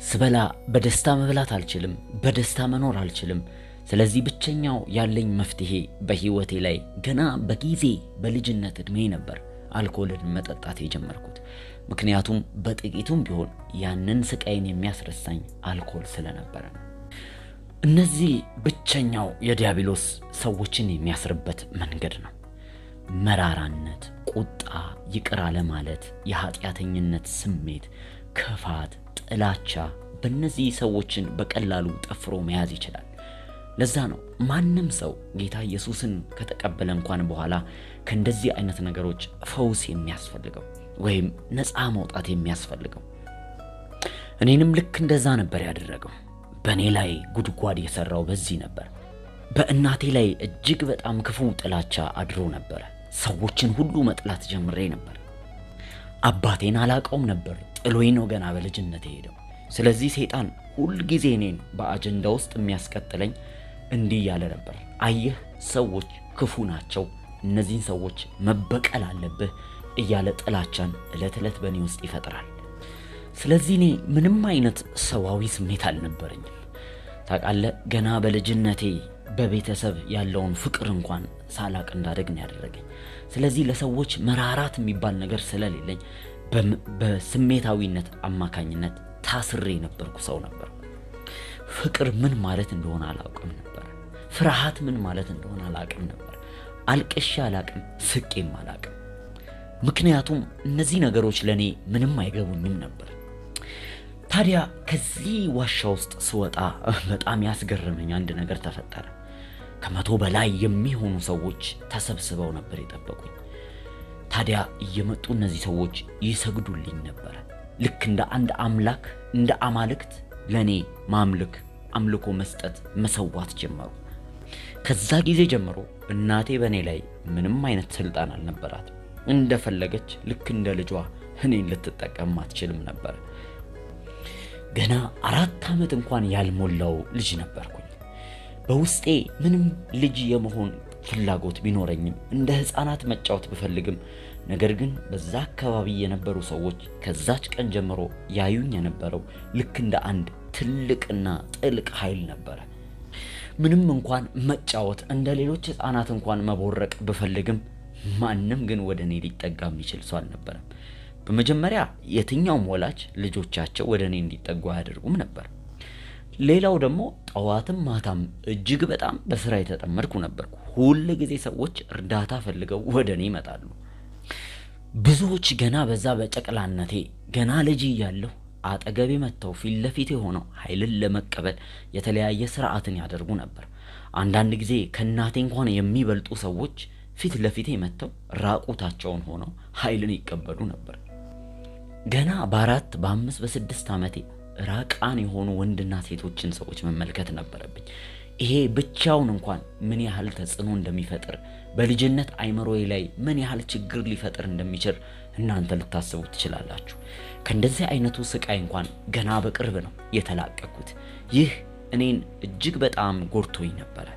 [SPEAKER 1] ስበላ በደስታ መብላት አልችልም፣ በደስታ መኖር አልችልም። ስለዚህ ብቸኛው ያለኝ መፍትሄ በሕይወቴ ላይ ገና በልጅነት ዕድሜ ነበር አልኮልን መጠጣት የጀመርኩት። ምክንያቱም በጥቂቱም ቢሆን ያንን ስቃይን የሚያስረሳኝ አልኮል ስለነበረ ነው። እነዚህ ብቸኛው የዲያብሎስ ሰዎችን የሚያስርበት መንገድ ነው። መራራነት፣ ቁጣ፣ ይቅር አለማለት፣ የኃጢአተኝነት ስሜት፣ ክፋት፣ ጥላቻ በእነዚህ ሰዎችን በቀላሉ ጠፍሮ መያዝ ይችላል። ለዛ ነው ማንም ሰው ጌታ ኢየሱስን ከተቀበለ እንኳን በኋላ ከእንደዚህ አይነት ነገሮች ፈውስ የሚያስፈልገው ወይም ነፃ መውጣት የሚያስፈልገው። እኔንም ልክ እንደዛ ነበር ያደረገው። በእኔ ላይ ጉድጓድ የሰራው በዚህ ነበር። በእናቴ ላይ እጅግ በጣም ክፉ ጥላቻ አድሮ ነበር። ሰዎችን ሁሉ መጥላት ጀምሬ ነበር። አባቴን አላቀውም ነበር፣ ጥሎኝ ነው ገና በልጅነቴ ሄደው። ስለዚህ ሰይጣን ሁል ጊዜ እኔን በአጀንዳ ውስጥ የሚያስቀጥለኝ እንዲህ ያለ ነበር፣ አየህ ሰዎች ክፉ ናቸው፣ እነዚህን ሰዎች መበቀል አለብህ እያለ ጥላቻን ዕለት ዕለት በእኔ ውስጥ ይፈጥራል። ስለዚህ እኔ ምንም አይነት ሰዋዊ ስሜት አልነበረኝም። ታውቃለህ፣ ገና በልጅነቴ በቤተሰብ ያለውን ፍቅር እንኳን ሳላቅ እንዳደግ ነው ያደረገኝ። ስለዚህ ለሰዎች መራራት የሚባል ነገር ስለሌለኝ በስሜታዊነት አማካኝነት ታስሬ የነበርኩ ሰው ነበር። ፍቅር ምን ማለት እንደሆነ አላውቅም ነበር። ፍርሃት ምን ማለት እንደሆነ አላውቅም ነበር። አልቅሼ አላውቅም፣ ስቄም አላውቅም። ምክንያቱም እነዚህ ነገሮች ለኔ ምንም አይገቡኝም ነበር። ታዲያ ከዚህ ዋሻ ውስጥ ስወጣ በጣም ያስገረመኝ አንድ ነገር ተፈጠረ። 100 በላይ የሚሆኑ ሰዎች ተሰብስበው ነበር የጠበቁኝ። ታዲያ እየመጡ እነዚህ ሰዎች ይሰግዱልኝ ነበር። ልክ እንደ አንድ አምላክ እንደ አማልክት ለኔ አምልኮ መስጠት መሰዋት ጀመሩ። ከዛ ጊዜ ጀምሮ እናቴ በኔ ላይ ምንም አይነት ስልጣን አልነበራትም። እንደፈለገች ልክ እንደ ልጇ እኔን ልትጠቀም አትችልም ነበር። ገና 4 ዓመት እንኳን ያልሞላው ልጅ ነበርኩኝ። በውስጤ ምንም ልጅ የመሆን ፍላጎት ቢኖረኝም እንደ ሕፃናት መጫወት ብፈልግም ነገር ግን በዛ አካባቢ የነበሩ ሰዎች ከዛች ቀን ጀምሮ ያዩኝ የነበረው ልክ እንደ አንድ ትልቅና ጥልቅ ኃይል ነበር። ምንም እንኳን መጫወት እንደ ሌሎች ሕፃናት እንኳን መቦረቅ ብፈልግም ማንም ግን ወደኔ ሊጠጋ የሚችል ሰው አልነበረም። በመጀመሪያ የትኛውም ወላጅ ልጆቻቸው ወደኔ እንዲጠጉ አያደርጉም ነበር። ሌላው ደግሞ ጠዋትም ማታም እጅግ በጣም በስራ የተጠመድኩ ነበርኩ። ሁሉ ጊዜ ሰዎች እርዳታ ፈልገው ወደኔ ይመጣሉ። ብዙዎች ገና በዛ በጨቅላነቴ ገና ልጅ እያለሁ አጠገቤ መጥተው ፊት ለፊቴ ሆነው ኃይልን ለመቀበል የተለያየ ስርዓትን ያደርጉ ነበር። አንዳንድ ጊዜ ከእናቴ እንኳን የሚበልጡ ሰዎች ፊት ለፊቴ መጥተው ራቁታቸውን ሆነው ኃይልን ይቀበሉ ነበር። ገና በ4 በ5 በ6 ዓመቴ ራቃን የሆኑ ወንድና ሴቶችን ሰዎች መመልከት ነበረብኝ። ይሄ ብቻውን እንኳን ምን ያህል ተጽዕኖ እንደሚፈጥር በልጅነት አይምሮዬ ላይ ምን ያህል ችግር ሊፈጥር እንደሚችል እናንተ ልታስቡ ትችላላችሁ። ከእንደዚህ አይነቱ ስቃይ እንኳን ገና በቅርብ ነው የተላቀቅኩት። ይህ እኔን እጅግ በጣም ጎድቶኝ ነበረ።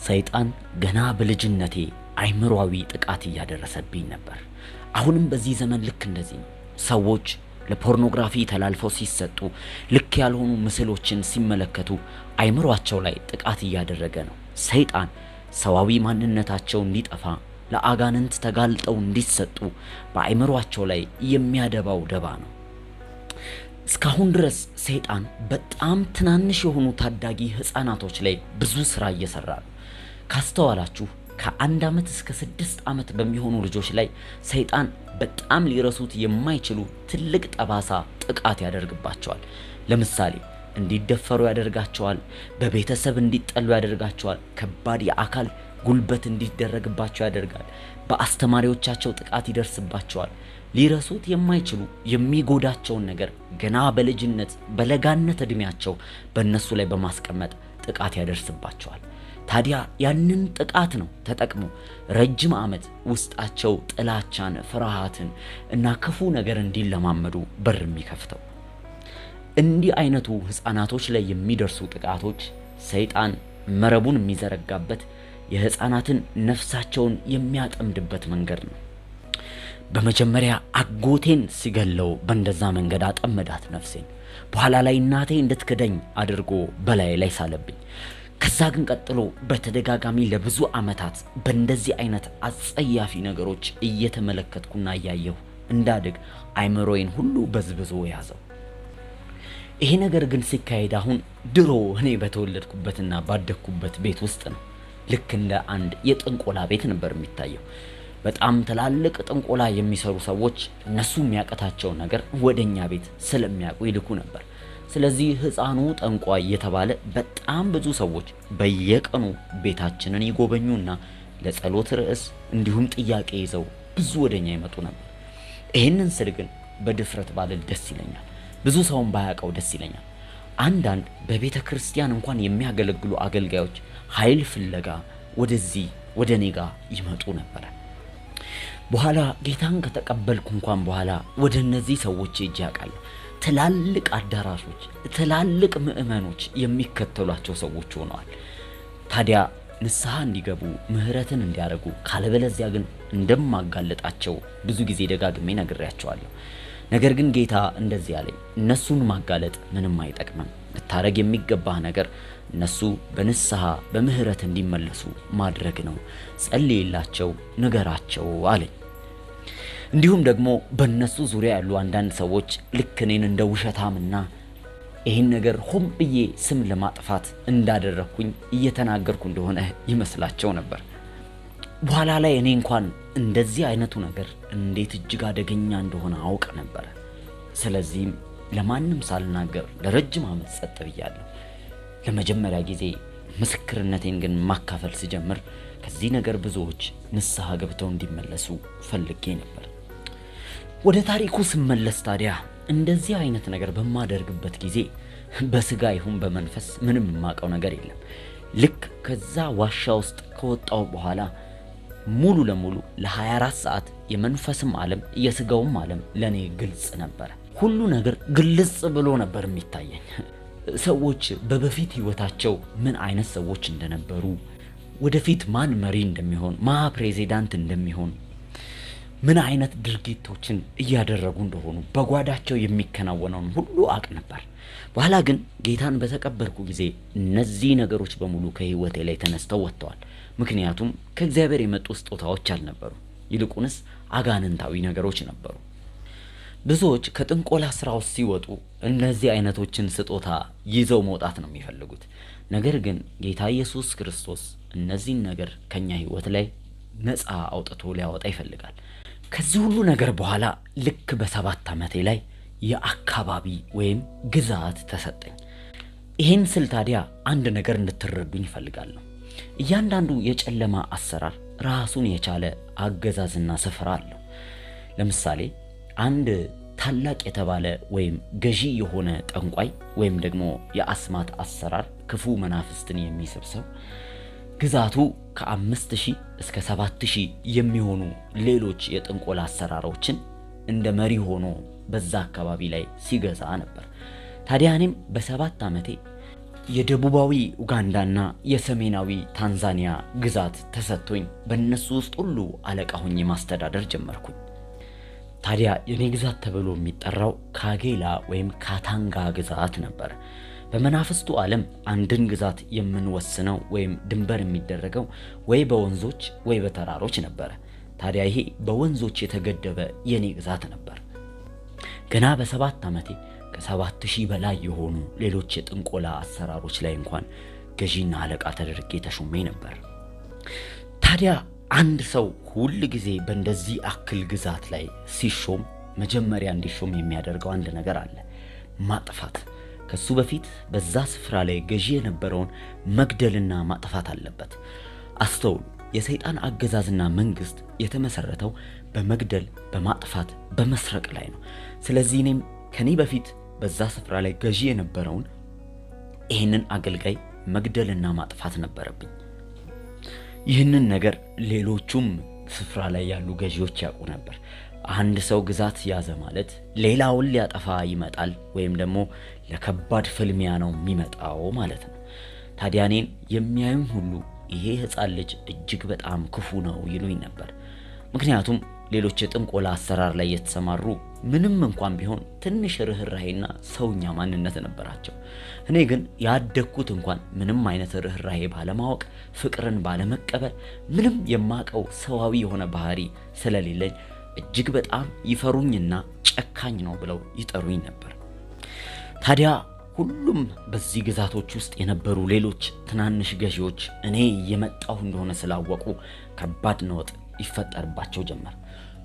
[SPEAKER 1] ሰይጣን ገና በልጅነቴ አይምሮአዊ ጥቃት እያደረሰብኝ ነበር። አሁንም በዚህ ዘመን ልክ እንደዚህ ነው። ሰዎች ለፖርኖግራፊ ተላልፈው ሲሰጡ፣ ልክ ያልሆኑ ምስሎችን ሲመለከቱ አይምሮአቸው ላይ ጥቃት እያደረገ ነው። ሰይጣን ሰዋዊ ማንነታቸው እንዲጠፋ፣ ለአጋንንት ተጋልጠው እንዲሰጡ በአይምሮአቸው ላይ የሚያደባው ደባ ነው። እስካሁን ድረስ ሰይጣን በጣም ትናንሽ የሆኑ ታዳጊ ሕፃናቶች ላይ ብዙ ስራ እየሰራ ነው። ካስተዋላችሁ ከ1 ዓመት እስከ 6 ዓመት በሚሆኑ ልጆች ላይ ሰይጣን በጣም ሊረሱት የማይችሉ ትልቅ ጠባሳ ጥቃት ያደርግባቸዋል። ለምሳሌ እንዲደፈሩ ያደርጋቸዋል፣ በቤተሰብ እንዲጠሉ ያደርጋቸዋል፣ ከባድ የአካል ጉልበት እንዲደረግባቸው ያደርጋል፣ በአስተማሪዎቻቸው ጥቃት ይደርስባቸዋል። ሊረሱት የማይችሉ የሚጎዳቸውን ነገር ገና በልጅነት በለጋነት እድሜያቸው በእነሱ ላይ በማስቀመጥ ጥቃት ያደርስባቸዋል። ታዲያ ያንን ጥቃት ነው ተጠቅሞ ረጅም ዓመት ውስጣቸው ጥላቻን፣ ፍርሃትን እና ክፉ ነገር እንዲለማመዱ በር የሚከፍተው። እንዲህ አይነቱ ሕፃናቶች ላይ የሚደርሱ ጥቃቶች ሰይጣን መረቡን የሚዘረጋበት የሕፃናትን ነፍሳቸውን የሚያጠምድበት መንገድ ነው። በመጀመሪያ አጎቴን ሲገለው በእንደዛ መንገድ አጠመዳት ነፍሴን። በኋላ ላይ እናቴ እንድትክደኝ አድርጎ በላይ ላይ ሳለብኝ። ከዛ ግን ቀጥሎ በተደጋጋሚ ለብዙ ዓመታት በእንደዚህ አይነት አጸያፊ ነገሮች እየተመለከትኩና እያየሁ እንዳድግ አይምሮዬን ሁሉ በዝብዞ ያዘው። ይሄ ነገር ግን ሲካሄድ አሁን ድሮ እኔ በተወለድኩበትና ባደግኩበት ቤት ውስጥ ነው። ልክ እንደ አንድ የጥንቆላ ቤት ነበር የሚታየው። በጣም ትላልቅ ጥንቆላ የሚሰሩ ሰዎች እነሱ የሚያቀታቸው ነገር ወደኛ ቤት ስለሚያውቁ ይልኩ ነበር። ስለዚህ ሕፃኑ ጠንቋይ የተባለ በጣም ብዙ ሰዎች በየቀኑ ቤታችንን ይጎበኙና ለጸሎት ርዕስ እንዲሁም ጥያቄ ይዘው ብዙ ወደኛ ይመጡ ነበር። ይሄንን ስል ግን በድፍረት ባልል ደስ ይለኛል። ብዙ ሰውን ባያውቀው ደስ ይለኛል። አንዳንድ በቤተ ክርስቲያን እንኳን የሚያገለግሉ አገልጋዮች ኃይል ፍለጋ ወደዚህ ወደ እኔ ጋር ይመጡ ነበር። በኋላ ጌታን ከተቀበልኩ እንኳን በኋላ ወደ እነዚህ ሰዎች ሄጄ አውቃለሁ። ትላልቅ አዳራሾች፣ ትላልቅ ምዕመኖች የሚከተሏቸው ሰዎች ሆነዋል። ታዲያ ንስሐ እንዲገቡ ምህረትን እንዲያደርጉ ካለበለዚያ ግን እንደማጋለጣቸው ብዙ ጊዜ ደጋግሜ ነግሬያቸዋለሁ። ነገር ግን ጌታ እንደዚህ አለኝ፣ እነሱን ማጋለጥ ምንም አይጠቅምም። ልታረግ የሚገባህ ነገር እነሱ በንስሐ በምህረት እንዲመለሱ ማድረግ ነው። ጸልይላቸው፣ ንገራቸው አለኝ። እንዲሁም ደግሞ በእነሱ ዙሪያ ያሉ አንዳንድ ሰዎች ልክ እኔን እንደ ውሸታምና ይህን ነገር ሆን ብዬ ስም ለማጥፋት እንዳደረግኩኝ እየተናገርኩ እንደሆነ ይመስላቸው ነበር። በኋላ ላይ እኔ እንኳን እንደዚህ አይነቱ ነገር እንዴት እጅግ አደገኛ እንደሆነ አውቅ ነበር። ስለዚህም ለማንም ሳልናገር ለረጅም ዓመት ጸጥ ብያለሁ። ለመጀመሪያ ጊዜ ምስክርነቴን ግን ማካፈል ሲጀምር ከዚህ ነገር ብዙዎች ንስሐ ገብተው እንዲመለሱ ፈልጌ ነበር። ወደ ታሪኩ ስመለስ ታዲያ እንደዚህ አይነት ነገር በማደርግበት ጊዜ በስጋ ይሁን በመንፈስ ምንም የማውቀው ነገር የለም። ልክ ከዛ ዋሻ ውስጥ ከወጣው በኋላ ሙሉ ለሙሉ ለ24 ሰዓት የመንፈስም ዓለም የስጋውም ዓለም ለኔ ግልጽ ነበር። ሁሉ ነገር ግልጽ ብሎ ነበር የሚታየኝ። ሰዎች በበፊት ህይወታቸው ምን አይነት ሰዎች እንደነበሩ፣ ወደፊት ማን መሪ እንደሚሆን፣ ፕሬዚዳንት እንደሚሆን፣ ምን አይነት ድርጊቶችን እያደረጉ እንደሆኑ በጓዳቸው የሚከናወነውን ሁሉ አቅ ነበር። በኋላ ግን ጌታን በተቀበልኩ ጊዜ እነዚህ ነገሮች በሙሉ ከህይወቴ ላይ ተነስተው ወጥተዋል። ምክንያቱም ከእግዚአብሔር የመጡ ስጦታዎች አልነበሩ፣ ይልቁንስ አጋንንታዊ ነገሮች ነበሩ። ብዙዎች ከጥንቆላ ስራው ሲወጡ እነዚህ አይነቶችን ስጦታ ይዘው መውጣት ነው የሚፈልጉት። ነገር ግን ጌታ ኢየሱስ ክርስቶስ እነዚህን ነገር ከኛ ህይወት ላይ ነፃ አውጥቶ ሊያወጣ ይፈልጋል። ከዚህ ሁሉ ነገር በኋላ ልክ በ7 ዓመቴ ላይ የአካባቢ ወይም ግዛት ተሰጠኝ። ይሄን ስል ታዲያ አንድ ነገር እንድትረዱኝ ይፈልጋለሁ። እያንዳንዱ የጨለማ አሰራር ራሱን የቻለ አገዛዝና ስፍራ አለው። ለምሳሌ አንድ ታላቅ የተባለ ወይም ገዢ የሆነ ጠንቋይ ወይም ደግሞ የአስማት አሰራር ክፉ መናፍስትን የሚሰብሰው ግዛቱ ከ5000 እስከ 7000 የሚሆኑ ሌሎች የጥንቆላ አሰራሮችን እንደ መሪ ሆኖ በዛ አካባቢ ላይ ሲገዛ ነበር። ታዲያ እኔም በ7 ዓመቴ የደቡባዊ ኡጋንዳና የሰሜናዊ ታንዛኒያ ግዛት ተሰጥቶኝ በእነሱ ውስጥ ሁሉ አለቃ ሆኜ ማስተዳደር ጀመርኩኝ። ታዲያ የኔ ግዛት ተብሎ የሚጠራው ካጌላ ወይም ካታንጋ ግዛት ነበር። በመናፍስቱ ዓለም አንድን ግዛት የምንወስነው ወይም ድንበር የሚደረገው ወይ በወንዞች ወይ በተራሮች ነበር። ታዲያ ይሄ በወንዞች የተገደበ የኔ ግዛት ነበር። ገና በ7 ዓመቴ ከ7000 በላይ የሆኑ ሌሎች የጥንቆላ አሰራሮች ላይ እንኳን ገዢና አለቃ ተደርጌ ተሾሜ ነበር። ታዲያ አንድ ሰው ሁል ጊዜ በእንደዚህ አክል ግዛት ላይ ሲሾም መጀመሪያ እንዲሾም የሚያደርገው አንድ ነገር አለ፣ ማጥፋት። ከሱ በፊት በዛ ስፍራ ላይ ገዢ የነበረውን መግደልና ማጥፋት አለበት። አስተውሉ፣ የሰይጣን አገዛዝና መንግስት የተመሰረተው በመግደል፣ በማጥፋት፣ በመስረቅ ላይ ነው። ስለዚህ እኔም ከኔ በፊት በዛ ስፍራ ላይ ገዢ የነበረውን ይህንን አገልጋይ መግደልና ማጥፋት ነበረብኝ። ይህንን ነገር ሌሎቹም ስፍራ ላይ ያሉ ገዢዎች ያውቁ ነበር። አንድ ሰው ግዛት ያዘ ማለት ሌላውን ሊያጠፋ ይመጣል ወይም ደግሞ ለከባድ ፍልሚያ ነው የሚመጣው ማለት ነው። ታዲያ እኔን የሚያዩኝ ሁሉ ይሄ ሕፃን ልጅ እጅግ በጣም ክፉ ነው ይሉኝ ነበር። ምክንያቱም ሌሎች የጥንቆላ አሰራር ላይ የተሰማሩ ምንም እንኳን ቢሆን ትንሽ ርህራሄና ሰውኛ ማንነት ነበራቸው። እኔ ግን ያደግኩት እንኳን ምንም አይነት ርህራሄ ባለማወቅ፣ ፍቅርን ባለመቀበል፣ ምንም የማቀው ሰዋዊ የሆነ ባህሪ ስለሌለኝ እጅግ በጣም ይፈሩኝና ጨካኝ ነው ብለው ይጠሩኝ ነበር። ታዲያ ሁሉም በዚህ ግዛቶች ውስጥ የነበሩ ሌሎች ትናንሽ ገዢዎች እኔ የመጣሁ እንደሆነ ስላወቁ ከባድ ነውጥ ይፈጠርባቸው ጀመር።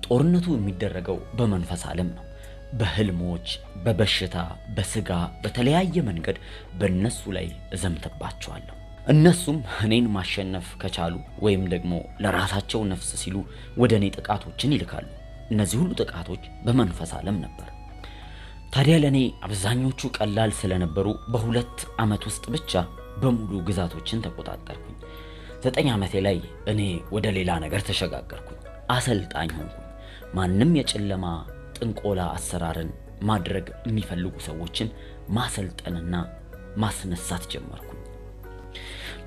[SPEAKER 1] ጦርነቱ የሚደረገው በመንፈስ ዓለም ነው። በህልሞች፣ በበሽታ፣ በስጋ፣ በተለያየ መንገድ በእነሱ ላይ እዘምትባቸዋለሁ። እነሱም እኔን ማሸነፍ ከቻሉ ወይም ደግሞ ለራሳቸው ነፍስ ሲሉ ወደ እኔ ጥቃቶችን ይልካሉ። እነዚህ ሁሉ ጥቃቶች በመንፈስ ዓለም ነበር። ታዲያ ለእኔ አብዛኞቹ ቀላል ስለነበሩ በ2 ዓመት ውስጥ ብቻ በሙሉ ግዛቶችን ተቆጣጠርኩኝ። 9 ዓመቴ ላይ እኔ ወደ ሌላ ነገር ተሸጋገርኩኝ። አሰልጣኝ ሆንኩኝ። ማንም የጨለማ ጥንቆላ አሰራርን ማድረግ የሚፈልጉ ሰዎችን ማሰልጠንና ማስነሳት ጀመርኩኝ።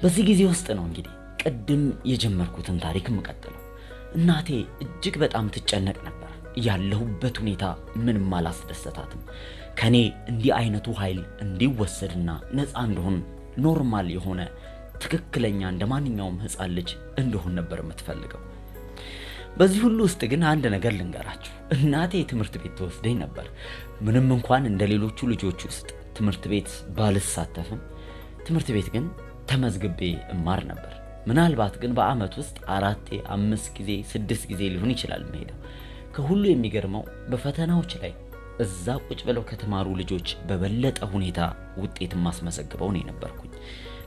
[SPEAKER 1] በዚህ ጊዜ ውስጥ ነው እንግዲህ ቅድም የጀመርኩትን ታሪክ የምቀጥለው። እናቴ እጅግ በጣም ትጨነቅ ነበር። ያለሁበት ሁኔታ ምንም አላስደሰታትም። ከኔ እንዲህ አይነቱ ኃይል እንዲወሰድና ነፃ እንደሆን ኖርማል የሆነ ትክክለኛ እንደማንኛውም ሕፃን ልጅ እንደሆን ነበር የምትፈልገው። በዚህ ሁሉ ውስጥ ግን አንድ ነገር ልንገራችሁ። እናቴ ትምህርት ቤት ተወስደኝ ነበር። ምንም እንኳን እንደሌሎቹ ልጆች ውስጥ ትምህርት ቤት ባልሳተፍም ትምህርት ቤት ግን ተመዝግቤ እማር ነበር። ምናልባት ግን በአመት ውስጥ 4፣ 5 ጊዜ 6 ጊዜ ሊሆን ይችላል መሄደው። ከሁሉ የሚገርመው በፈተናዎች ላይ እዛ ቁጭ ብለው ከተማሩ ልጆች በበለጠ ሁኔታ ውጤት ማስመዘግበው እኔ ነበርኩኝ።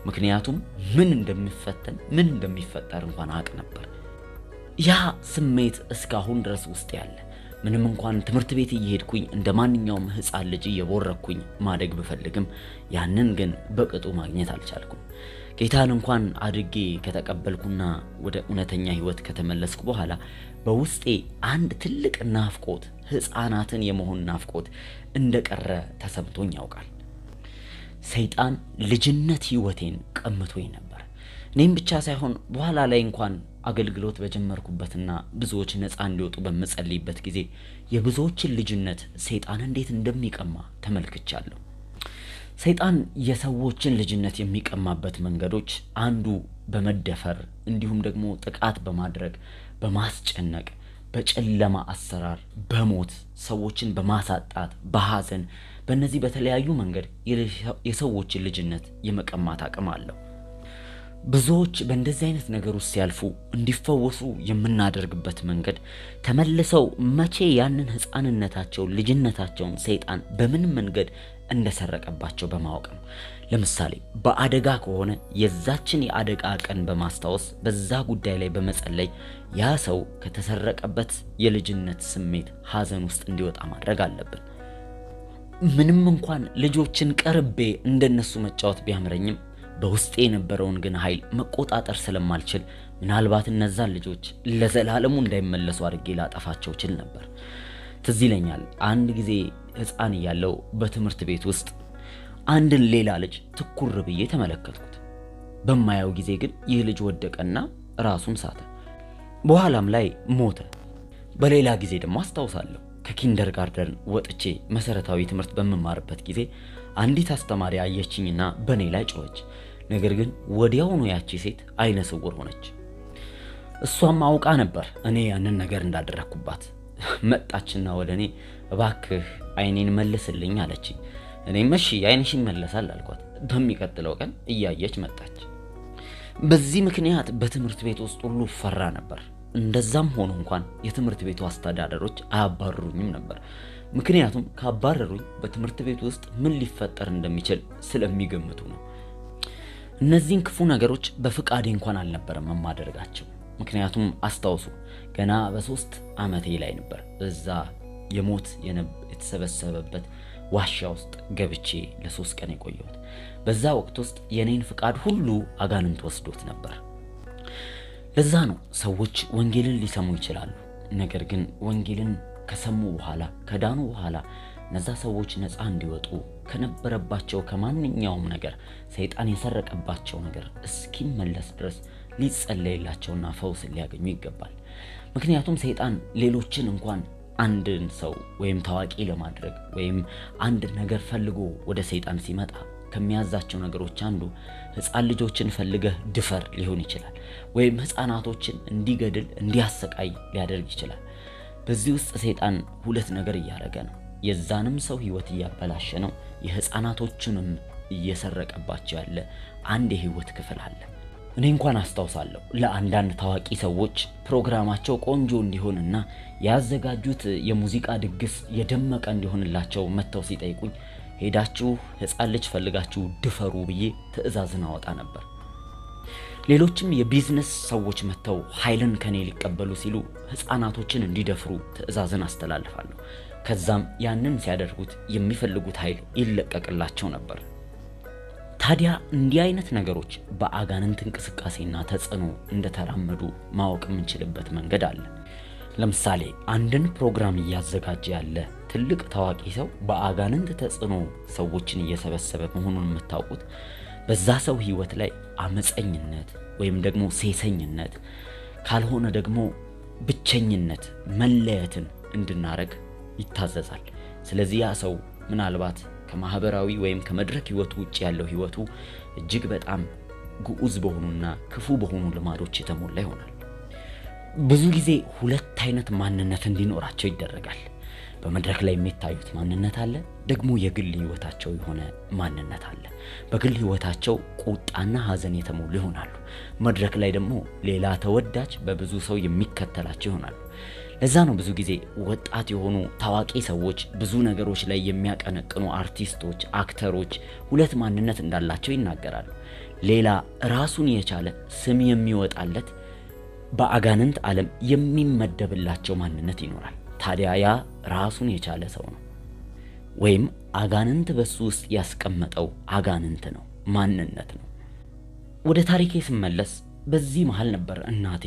[SPEAKER 1] ምክንያቱም ምን እንደሚፈተን ምን እንደሚፈጠር እንኳን አቅ ነበር። ያ ስሜት እስካሁን ድረስ ውስጥ ያለ። ምንም እንኳን ትምህርት ቤት እየሄድኩኝ እንደማንኛውም ሕፃን ልጅ እየቦረኩኝ ማደግ ብፈልግም ያንን ግን በቅጡ ማግኘት አልቻልኩም። ጌታን እንኳን አድጌ ከተቀበልኩና ወደ እውነተኛ ህይወት ከተመለስኩ በኋላ በውስጤ አንድ ትልቅ ናፍቆት፣ ህፃናትን የመሆን ናፍቆት እንደቀረ ተሰምቶኝ ያውቃል። ሰይጣን ልጅነት ህይወቴን ቀምቶኝ ነበር። እኔም ብቻ ሳይሆን በኋላ ላይ እንኳን አገልግሎት በጀመርኩበትና ብዙዎች ነፃ እንዲወጡ በመጸልይበት ጊዜ የብዙዎችን ልጅነት ሰይጣን እንዴት እንደሚቀማ ተመልክቻለሁ። ሰይጣን የሰዎችን ልጅነት የሚቀማበት መንገዶች አንዱ በመደፈር እንዲሁም ደግሞ ጥቃት በማድረግ በማስጨነቅ፣ በጨለማ አሰራር፣ በሞት ሰዎችን በማሳጣት፣ በሐዘን በእነዚህ በተለያዩ መንገድ የሰዎችን ልጅነት የመቀማት አቅም አለው። ብዙዎች በእንደዚህ አይነት ነገር ውስጥ ሲያልፉ እንዲፈወሱ የምናደርግበት መንገድ ተመልሰው መቼ ያንን ህፃንነታቸውን ልጅነታቸውን ሰይጣን በምን መንገድ እንደሰረቀባቸው በማወቅ ነው። ለምሳሌ በአደጋ ከሆነ የዛችን የአደጋ ቀን በማስታወስ በዛ ጉዳይ ላይ በመጸለይ ያ ሰው ከተሰረቀበት የልጅነት ስሜት ሐዘን ውስጥ እንዲወጣ ማድረግ አለብን። ምንም እንኳን ልጆችን ቀርቤ እንደነሱ መጫወት ቢያምረኝም በውስጤ የነበረውን ግን ኃይል መቆጣጠር ስለማልችል ምናልባት እነዛን ልጆች ለዘላለሙ እንዳይመለሱ አድርጌ ላጠፋቸው ችል ነበር። ትዝ ይለኛል አንድ ጊዜ ህፃን እያለሁ በትምህርት ቤት ውስጥ አንድን ሌላ ልጅ ትኩር ብዬ ተመለከትኩት። በማየው ጊዜ ግን ይህ ልጅ ወደቀና ራሱን ሳተ። በኋላም ላይ ሞተ። በሌላ ጊዜ ደግሞ አስታውሳለሁ ከኪንደርጋርተን ወጥቼ መሰረታዊ ትምህርት በመማርበት ጊዜ አንዲት አስተማሪ አየችኝና በኔ ላይ ጮኸች። ነገር ግን ወዲያውኑ ያቺ ሴት አይነ ስውር ሆነች። እሷም አውቃ ነበር እኔ ያንን ነገር እንዳደረኩባት። መጣችና ወደኔ እባክህ አይኔን መልስልኝ አለችኝ። እኔም እሺ አይንሽ ይመለሳል አልኳት። በሚቀጥለው ቀን እያየች መጣች። በዚህ ምክንያት በትምህርት ቤት ውስጥ ሁሉ ፈራ ነበር። እንደዛም ሆኖ እንኳን የትምህርት ቤቱ አስተዳደሮች አያባርሩኝም ነበር። ምክንያቱም ካባረሩኝ በትምህርት ቤት ውስጥ ምን ሊፈጠር እንደሚችል ስለሚገምቱ ነው። እነዚህን ክፉ ነገሮች በፍቃዴ እንኳን አልነበረም የማደርጋቸው። ምክንያቱም አስታውሱ ገና በ3 ዓመቴ ላይ ነበር እዛ የሞት የተሰበሰበበት ዋሻ ውስጥ ገብቼ ለ3 ቀን የቆየሁት። በዛ ወቅት ውስጥ የኔን ፍቃድ ሁሉ አጋንንት ወስዶት ነበር። ለዛ ነው ሰዎች ወንጌልን ሊሰሙ ይችላሉ። ነገር ግን ወንጌልን ከሰሙ በኋላ ከዳኑ በኋላ እነዛ ሰዎች ነፃ እንዲወጡ ከነበረባቸው ከማንኛውም ነገር ሰይጣን የሰረቀባቸው ነገር እስኪመለስ ድረስ ሊጸለይላቸውና ፈውስ ሊያገኙ ይገባል። ምክንያቱም ሰይጣን ሌሎችን እንኳን አንድን ሰው ወይም ታዋቂ ለማድረግ ወይም አንድ ነገር ፈልጎ ወደ ሰይጣን ሲመጣ ከሚያዛቸው ነገሮች አንዱ ህፃን ልጆችን ፈልገህ ድፈር ሊሆን ይችላል፣ ወይም ህፃናቶችን እንዲገድል እንዲያሰቃይ ሊያደርግ ይችላል። በዚህ ውስጥ ሰይጣን 2 ነገር እያደረገ ነው። የዛንም ሰው ህይወት እያበላሸ ነው፣ የህፃናቶቹንም እየሰረቀባቸው ያለ አንድ የህይወት ክፍል አለ። እኔ እንኳን አስታውሳለሁ ለአንዳንድ ታዋቂ ሰዎች ፕሮግራማቸው ቆንጆ እንዲሆንና ያዘጋጁት የሙዚቃ ድግስ የደመቀ እንዲሆንላቸው መተው ሲጠይቁኝ ሄዳችሁ ህፃን ልጅ ፈልጋችሁ ድፈሩ ብዬ ትዕዛዝን አወጣ ነበር። ሌሎችም የቢዝነስ ሰዎች መተው ኃይልን ከኔ ሊቀበሉ ሲሉ ህፃናቶችን እንዲደፍሩ ትዕዛዝን አስተላልፋለሁ። ከዛም ያንን ሲያደርጉት የሚፈልጉት ኃይል ይለቀቅላቸው ነበር። ታዲያ እንዲህ አይነት ነገሮች በአጋንንት እንቅስቃሴና ተጽዕኖ እንደተራመዱ ማወቅ የምንችልበት መንገድ አለ። ለምሳሌ አንድን ፕሮግራም እያዘጋጀ ያለ ትልቅ ታዋቂ ሰው በአጋንንት ተጽዕኖ ሰዎችን እየሰበሰበ መሆኑን የምታውቁት በዛ ሰው ህይወት ላይ አመፀኝነት ወይም ደግሞ ሴሰኝነት ካልሆነ ደግሞ ብቸኝነት መለየትን እንድናረግ ይታዘዛል። ስለዚህ ያ ሰው ምናልባት ከማህበራዊ ወይም ከመድረክ ህይወቱ ውጭ ያለው ህይወቱ እጅግ በጣም ግዑዝ በሆኑና ክፉ በሆኑ ልማዶች የተሞላ ይሆናል። ብዙ ጊዜ 2 አይነት ማንነት እንዲኖራቸው ይደረጋል። በመድረክ ላይ የሚታዩት ማንነት አለ፣ ደግሞ የግል ህይወታቸው የሆነ ማንነት አለ። በግል ህይወታቸው ቁጣና ሐዘን የተሞሉ ይሆናሉ። መድረክ ላይ ደግሞ ሌላ ተወዳጅ በብዙ ሰው የሚከተላቸው ይሆናሉ። ለዛ ነው ብዙ ጊዜ ወጣት የሆኑ ታዋቂ ሰዎች ብዙ ነገሮች ላይ የሚያቀነቅኑ አርቲስቶች፣ አክተሮች 2 ማንነት እንዳላቸው ይናገራሉ። ሌላ ራሱን የቻለ ስም የሚወጣለት በአጋንንት ዓለም የሚመደብላቸው ማንነት ይኖራል። ታዲያ ያ ራሱን የቻለ ሰው ነው፣ ወይም አጋንንት በሱ ውስጥ ያስቀመጠው አጋንንት ነው፣ ማንነት ነው። ወደ ታሪኬ ስመለስ በዚህ መሃል ነበር እናቴ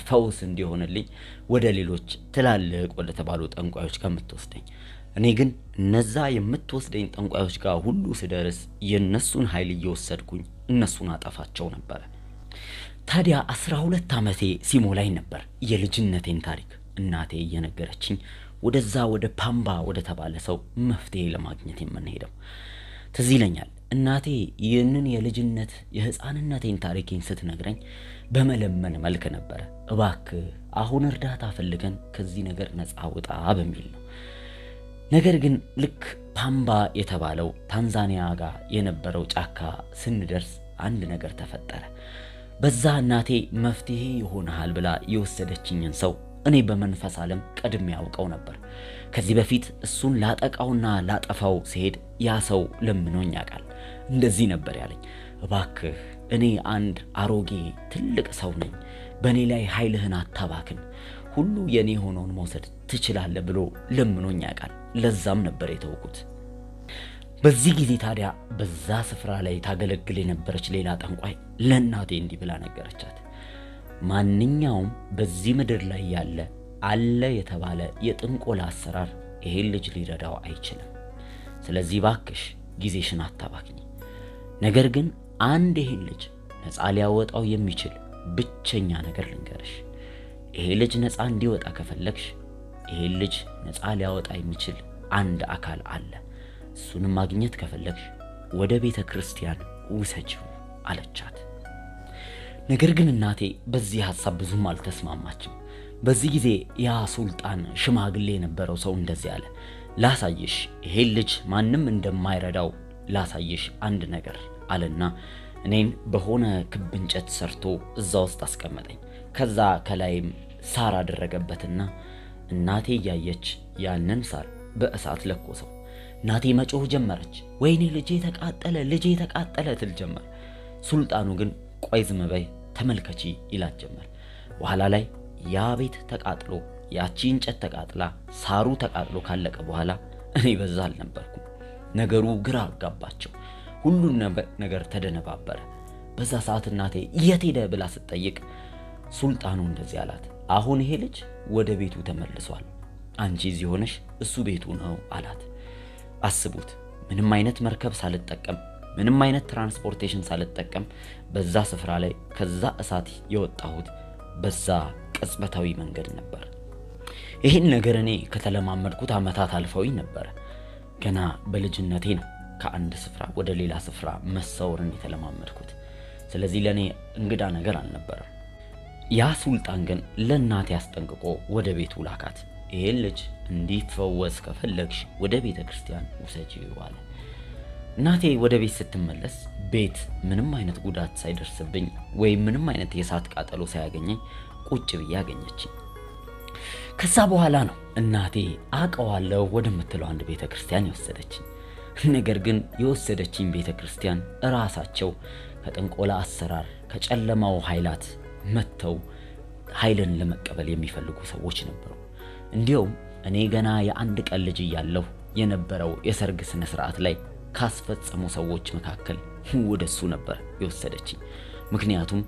[SPEAKER 1] ፈውስ እንዲሆንልኝ ወደ ሌሎች ትላልቅ ወደ ተባሉ ጠንቋዮች ጋር የምትወስደኝ። እኔ ግን እነዛ የምትወስደኝ ጠንቋዮች ጋር ሁሉ ስደርስ የነሱን ኃይል እየወሰድኩኝ እነሱን አጠፋቸው ነበር። ታዲያ 12 ዓመቴ ሲሞላኝ ነበር የልጅነቴን ታሪክ እናቴ እየነገረችኝ ወደዛ ወደ ፓምባ ወደ ተባለ ሰው መፍትሄ ለማግኘት የምንሄደው። ትዝ ይለኛል እናቴ ይህንን የልጅነት የህፃንነቴን ታሪኬን ስትነግረኝ በመለመን መልክ ነበረ። እባክህ አሁን እርዳታ ፈልገን ከዚህ ነገር ነፃ ውጣ በሚል ነው። ነገር ግን ልክ ፓምባ የተባለው ታንዛኒያ ጋር የነበረው ጫካ ስንደርስ አንድ ነገር ተፈጠረ። በዛ እናቴ መፍትሄ ይሆናል ብላ የወሰደችኝን ሰው እኔ በመንፈስ ዓለም ቀድሜ ያውቀው ነበር። ከዚህ በፊት እሱን ላጠቃውና ላጠፋው ሲሄድ ያ ሰው ለምኖኝ ያውቃል። እንደዚህ ነበር ያለኝ፣ እባክህ እኔ አንድ አሮጌ ትልቅ ሰው ነኝ፣ በእኔ ላይ ኃይልህን አታባክን፣ ሁሉ የኔ ሆኖን መውሰድ ትችላለህ ብሎ ለምኖኝ ያውቃል። ለዛም ነበር የተውኩት። በዚህ ጊዜ ታዲያ በዛ ስፍራ ላይ ታገለግል የነበረች ሌላ ጠንቋይ ለእናቴ እንዲህ ብላ ነገረቻት። ማንኛውም በዚህ ምድር ላይ ያለ አለ የተባለ የጥንቆላ አሰራር ይሄን ልጅ ሊረዳው አይችልም። ስለዚህ ባክሽ ጊዜሽን አታባክኝ። ነገር ግን አንድ ይሄን ልጅ ነፃ ሊያወጣው የሚችል ብቸኛ ነገር ልንገርሽ። ይሄ ልጅ ነፃ እንዲወጣ ከፈለግሽ ይሄን ልጅ ነፃ ሊያወጣ የሚችል አንድ አካል አለ። እሱንም ማግኘት ከፈለግሽ ወደ ቤተ ክርስቲያን ውሰጂው አለቻት። ነገር ግን እናቴ በዚህ ሐሳብ ብዙም አልተስማማችም። በዚህ ጊዜ ያ ሱልጣን ሽማግሌ የነበረው ሰው እንደዚህ አለ፣ ላሳይሽ ይሄን ልጅ ማንም እንደማይረዳው ላሳይሽ አንድ ነገር አለና እኔን በሆነ ክብ እንጨት ሰርቶ እዛ ውስጥ አስቀመጠኝ። ከዛ ከላይም ሳር አደረገበትና እናቴ እያየች ያንን ሳር በእሳት ለኮሰው። እናቴ መጮህ ጀመረች። ወይኔ ልጄ ተቃጠለ ትል ጀመር። ሱልጣኑ ግን ቆይ ዝም በይ ተመልከቺ ይላት ጀመር። በኋላ ላይ ያ ቤት ተቃጥሎ ያቺ እንጨት ተቃጥላ ሳሩ ተቃጥሎ ካለቀ በኋላ እኔ በዛ አልነበርኩም። ነገሩ ግራ አጋባቸው። ሁሉን ነገር ተደነባበረ። በዛ ሰዓት እናቴ የት ሄደ ብላ ስትጠይቅ ሱልጣኑ እንደዚህ አላት፣ አሁን ይሄ ልጅ ወደ ቤቱ ተመልሷል፣ አንቺ እዚህ ሆነሽ እሱ ቤቱ ነው አላት። አስቡት፣ ምንም አይነት መርከብ ሳልጠቀም ምንም አይነት ትራንስፖርቴሽን ሳልጠቀም በዛ ስፍራ ላይ ከዛ እሳት የወጣሁት በዛ ቅጽበታዊ መንገድ ነበር። ይህን ነገር እኔ ከተለማመድኩት ዓመታት አልፈውኝ ነበር። ገና በልጅነቴ ነው ከአንድ ስፍራ ወደ ሌላ ስፍራ መሰወርን የተለማመድኩት። ስለዚህ ለኔ እንግዳ ነገር አልነበረም። ያ ሱልጣን ግን ለእናቴ አስጠንቅቆ ወደ ቤቱ ላካት። ይሄን ልጅ እንዲፈወስ ከፈለግሽ ወደ ቤተ ክርስቲያን ውሰጂው አለ። እናቴ ወደ ቤት ስትመለስ ቤት ምንም አይነት ጉዳት ሳይደርስብኝ ወይም ምንም አይነት የእሳት ቃጠሎ ሳያገኘኝ ቁጭ ብዬ አገኘችኝ። ከዛ በኋላ ነው እናቴ አውቀዋለሁ ወደምትለው አንድ ቤተ ክርስቲያን የወሰደችኝ። ነገር ግን የወሰደችኝ ቤተ ክርስቲያን ራሳቸው ከጥንቆላ አሰራር ከጨለማው ኃይላት መጥተው ኃይልን ለመቀበል የሚፈልጉ ሰዎች ነበሩ። እንዲያውም እኔ ገና የአንድ ቀን ልጅ እያለሁ የነበረው የሰርግ ስነ ስርዓት ላይ ካስፈጸሙ ሰዎች መካከል ወደሱ ነበር የወሰደችኝ። ምክንያቱም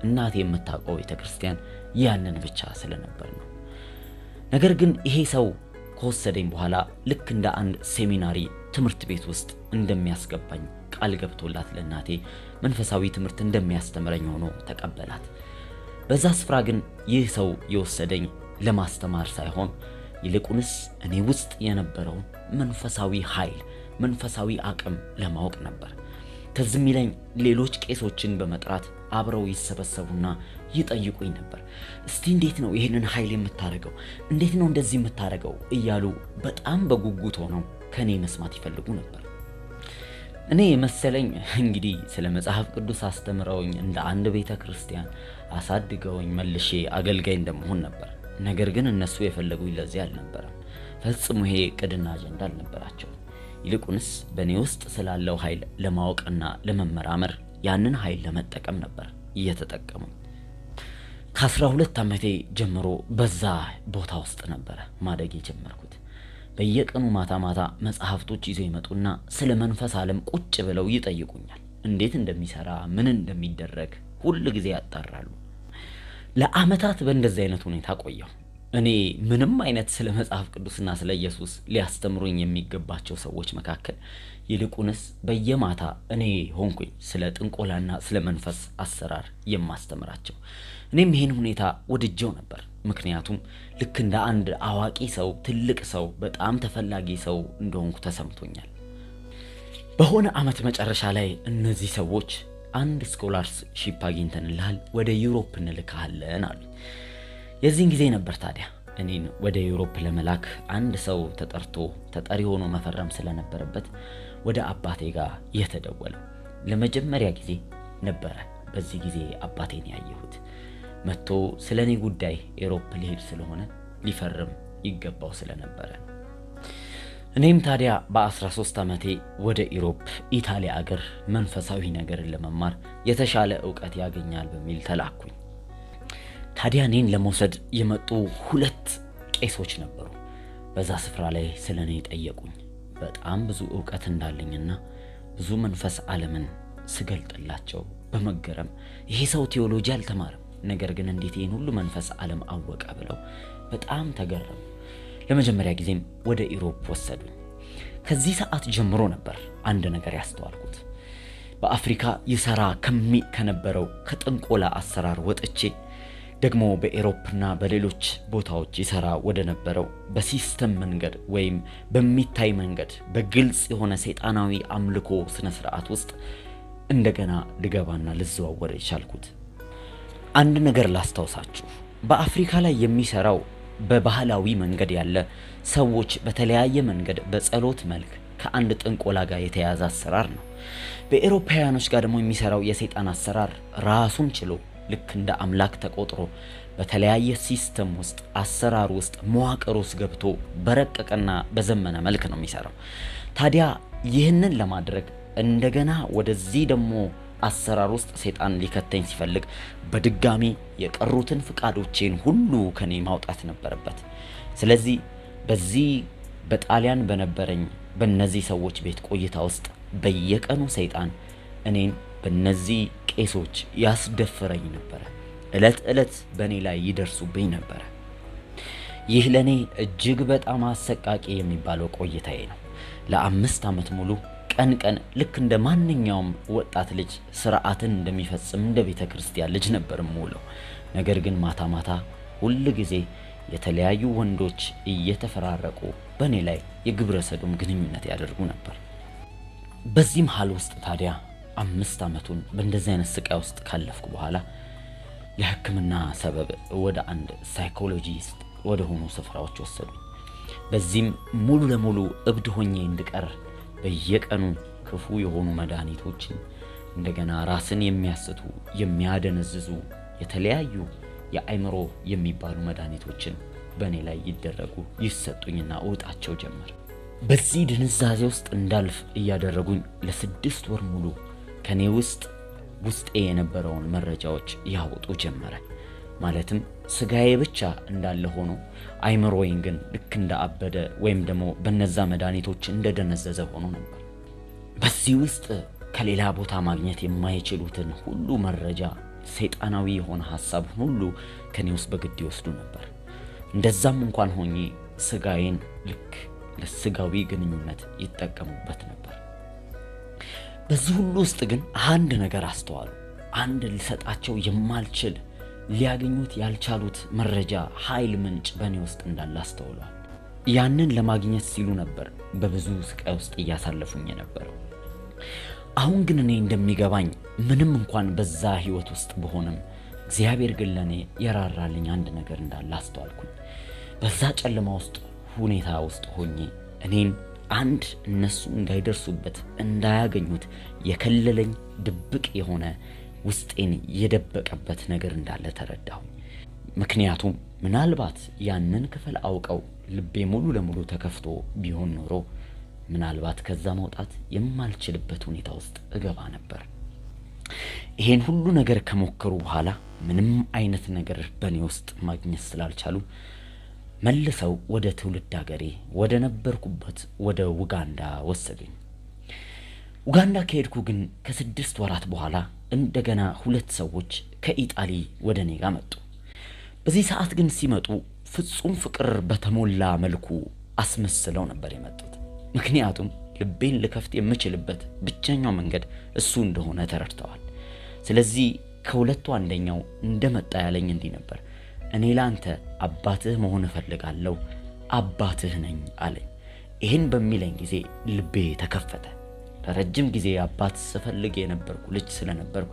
[SPEAKER 1] እናቴ የምታውቀው ቤተ ክርስቲያን ያንን ብቻ ስለነበር ነው። ነገር ግን ይሄ ሰው ከወሰደኝ በኋላ ልክ እንደ አንድ ሴሚናሪ ትምህርት ቤት ውስጥ እንደሚያስገባኝ ቃል ገብቶላት ለእናቴ መንፈሳዊ ትምህርት እንደሚያስተምረኝ ሆኖ ተቀበላት። በዛ ስፍራ ግን ይህ ሰው የወሰደኝ ለማስተማር ሳይሆን ይልቁንስ እኔ ውስጥ የነበረውን መንፈሳዊ ኃይል መንፈሳዊ አቅም ለማወቅ ነበር። ከዚህ የሚለኝ ሌሎች ቄሶችን በመጥራት አብረው ይሰበሰቡና ይጠይቁኝ ነበር። እስቲ እንዴት ነው ይሄንን ኃይል የምታረገው? እንዴት ነው እንደዚህ የምታረገው? እያሉ በጣም በጉጉት ሆነው ከኔ መስማት ይፈልጉ ነበር። እኔ መሰለኝ እንግዲህ ስለ መጽሐፍ ቅዱስ አስተምረውኝ እንደ አንድ ቤተ ክርስቲያን አሳድገውኝ መልሼ አገልጋይ እንደመሆን ነበር። ነገር ግን እነሱ የፈለጉኝ ለዚህ አልነበረም። ፈጽሞ ይሄ ቅድና አጀንዳ አልነበራቸው። ይልቁንስ በእኔ ውስጥ ስላለው ኃይል ለማወቅና ለመመራመር ያንን ኃይል ለመጠቀም ነበር እየተጠቀሙ። ከ12 ዓመቴ ጀምሮ በዛ ቦታ ውስጥ ነበር ማደግ የጀመርኩት። በየቀኑ ማታ ማታ መጽሐፍቶች ይዘው ይመጡና ስለ መንፈስ ዓለም ቁጭ ብለው ይጠይቁኛል። እንዴት እንደሚሰራ ምን እንደሚደረግ ሁሉ ጊዜ ያጣራሉ። ለአመታት በእንደዚህ አይነት ሁኔታ ቆየሁ። እኔ ምንም አይነት ስለ መጽሐፍ ቅዱስና ስለ ኢየሱስ ሊያስተምሩኝ የሚገባቸው ሰዎች መካከል ይልቁንስ በየማታ እኔ ሆንኩኝ ስለ ጥንቆላና ስለ መንፈስ አሰራር የማስተምራቸው። እኔም ይሄን ሁኔታ ወድጀው ነበር። ምክንያቱም ልክ እንደ አንድ አዋቂ ሰው፣ ትልቅ ሰው፣ በጣም ተፈላጊ ሰው እንደሆንኩ ተሰምቶኛል። በሆነ አመት መጨረሻ ላይ እነዚህ ሰዎች አንድ ስኮላርሺፕ አግኝተንልሃል፣ ወደ ዩሮፕ እንልካለን አሉ። የዚህን ጊዜ ነበር ታዲያ እኔን ወደ ዩሮፕ ለመላክ አንድ ሰው ተጠሪ ሆኖ መፈረም ስለነበረበት ወደ አባቴ ጋር የተደወለው። ለመጀመሪያ ጊዜ ነበረ በዚህ ጊዜ አባቴን ያየሁት። መጥቶ ስለኔ ጉዳይ ዩሮፕ ሊሄድ ስለሆነ ሊፈርም ይገባው ስለነበረ እኔም ታዲያ በ13 ዓመቴ ወደ ዩሮፕ ኢጣሊያ አገር መንፈሳዊ ነገርን ለመማር የተሻለ ዕውቀት ያገኛል በሚል ተላኩኝ። ታዲያ እኔን ለመውሰድ የመጡ 2 ቄሶች ነበሩ። በዛ ስፍራ ላይ ስለኔ ጠየቁኝ። በጣም ብዙ ዕውቀት እንዳለኝና ብዙ መንፈስ ዓለምን ስገልጥላቸው በመገረም ይሄ ሰው ቴዎሎጂ አልተማረም፣ ነገር ግን እንዴት ይሄን ሁሉ መንፈስ ዓለም አወቀ ብለው በጣም ተገረሙ። ለመጀመሪያ ጊዜም ወደ ዩሮፕ ወሰዱኝ። ከዚህ ሰዓት ጀምሮ ነበር አንድ ነገር ያስተዋልኩት። በአፍሪካ ይሰራ ከነበረው ከጥንቆላ አሰራር ወጥቼ ደግሞ በዩሮፕና በሌሎች ቦታዎች ይሰራ ወደ ነበረው በሲስተም መንገድ ወይም በሚታይ መንገድ በግልጽ የሆነ ሰይጣናዊ አምልኮ ስነ ስርዓት ውስጥ እንደገና ልገባና ልዘዋወር የቻልኩት። አንድ ነገር ላስታውሳችሁ። በአፍሪካ ላይ የሚሰራው በባህላዊ መንገድ ያለ ሰዎች በተለያየ መንገድ በጸሎት መልክ ከአንድ ጥንቆላ ጋር የተያያዘ አሰራር ነው። በአውሮፓውያኖች ጋር ደግሞ የሚሰራው የሰይጣን አሰራር ራሱን ችሎ ልክ እንደ አምላክ ተቆጥሮ በተለያየ ሲስተም ውስጥ አሰራር ውስጥ መዋቅር ውስጥ ገብቶ በረቀቀና በዘመነ መልክ ነው የሚሰራው። ታዲያ ይህንን ለማድረግ እንደገና ወደዚህ ደግሞ አሰራር ውስጥ ሰይጣን ሊከተኝ ሲፈልግ በድጋሚ የቀሩትን ፍቃዶቼን ሁሉ ከኔ ማውጣት ነበረበት። ስለዚህ በዚህ በጣሊያን በነበረኝ በእነዚህ ሰዎች ቤት ቆይታ ውስጥ በየቀኑ ሰይጣን እኔን በእነዚህ ቄሶች ያስደፍረኝ ነበረ። ዕለት በእኔ ላይ ይደርሱብኝ ነበረ። ይህ ለእኔ እጅግ በጣም አሰቃቂ የሚባለው ቆይታዬ ነው። ለ5 ዓመት ሙሉ ቀን ልክ እንደ ማንኛውም ወጣት ልጅ ስርዓትን እንደሚፈጽም እንደ ቤተ ክርስቲያን ልጅ ነበር የምውለው። ነገር ግን ማታ ሁሉ ጊዜ የተለያዩ ወንዶች እየተፈራረቁ በእኔ ላይ የግብረ ሰዶም ግንኙነት ያደርጉ ነበር። በዚህ መሃል ውስጥ ታዲያ 5 ዓመቱን በእንደዚህ አይነት ስቃይ ውስጥ ካለፍኩ በኋላ ለሕክምና ሰበብ ወደ አንድ ሳይኮሎጂስት ወደ ሆኑ ስፍራዎች ወሰዱኝ። በዚህም ሙሉ ለሙሉ እብድ ሆኜ እንድቀር በየቀኑ ክፉ የሆኑ መድኃኒቶችን እንደገና ራስን የሚያስቱ የሚያደነዝዙ የተለያዩ የአእምሮ የሚባሉ መድኃኒቶችን በእኔ ላይ ይደረጉ ይሰጡኝና እውጣቸው ጀመር። በዚህ ድንዛዜ ውስጥ እንዳልፍ እያደረጉኝ ለ6 ወር ሙሉ ከኔ ውስጤ የነበረውን መረጃዎች ያወጡ ጀመረ። ማለትም ስጋዬ ብቻ እንዳለ ሆኖ አይምሮዬን ግን ልክ እንዳበደ ወይም ደግሞ በነዛ መድኃኒቶች እንደደነዘዘ ሆኖ ነበር። በዚህ ውስጥ ከሌላ ቦታ ማግኘት የማይችሉትን ሁሉ መረጃ፣ ሰይጣናዊ የሆነ ሐሳብ ሁሉ ከኔ ውስጥ በግድ ይወስዱ ነበር። እንደዛም እንኳን ሆኜ ስጋዬን ልክ ለስጋዊ ግንኙነት ይጠቀሙበት ነበር። በዚህ ሁሉ ውስጥ ግን አንድ ነገር አስተዋሉ። አንድ ሊሰጣቸው የማልችል ሊያገኙት ያልቻሉት መረጃ ኃይል ምንጭ በእኔ ውስጥ እንዳለ አስተውለዋል። ያንን ለማግኘት ሲሉ ነበር በብዙ ስቃይ ውስጥ እያሳለፉኝ የነበረው። አሁን ግን እኔ እንደሚገባኝ ምንም እንኳን በዛ ህይወት ውስጥ በሆነም እግዚአብሔር ግን ለኔ የራራልኝ አንድ ነገር እንዳለ አስተዋልኩኝ። በዛ ጨለማ ውስጥ ሁኔታ ውስጥ ሆኜ እኔን አንድ እነሱ እንዳይደርሱበት እንዳያገኙት የከለለኝ ድብቅ የሆነ ውስጤን የደበቀበት ነገር እንዳለ ተረዳሁ። ምክንያቱም ምናልባት ያንን ክፍል አውቀው ልቤ ሙሉ ለሙሉ ተከፍቶ ቢሆን ኖሮ ምናልባት ከዛ መውጣት የማልችልበት ሁኔታ ውስጥ እገባ ነበር። ይሄን ሁሉ ነገር ከሞከሩ በኋላ ምንም አይነት ነገር በኔ ውስጥ ማግኘት ስላልቻሉ መልሰው ወደ ትውልድ ሀገሬ ወደ ነበርኩበት ወደ ኡጋንዳ ወሰዱኝ። ኡጋንዳ ከሄድኩ ግን ከ6 ወራት በኋላ እንደገና 2 ሰዎች ከኢጣሊ ወደ እኔ ጋር መጡ። በዚህ ሰዓት ግን ሲመጡ ፍጹም ፍቅር በተሞላ መልኩ አስመስለው ነበር የመጡት። ምክንያቱም ልቤን ልከፍት የምችልበት ብቸኛው መንገድ እሱ እንደሆነ ተረድተዋል። ስለዚህ ከሁለቱ አንደኛው እንደመጣ ያለኝ እንዲህ ነበር፣ እኔ ላንተ አባትህ መሆን እፈልጋለሁ፣ አባትህ ነኝ አለኝ። ይህን በሚለኝ ጊዜ ልቤ ተከፈተ። ለረጅም ጊዜ አባት ስፈልግ የነበርኩ ልጅ ስለነበርኩ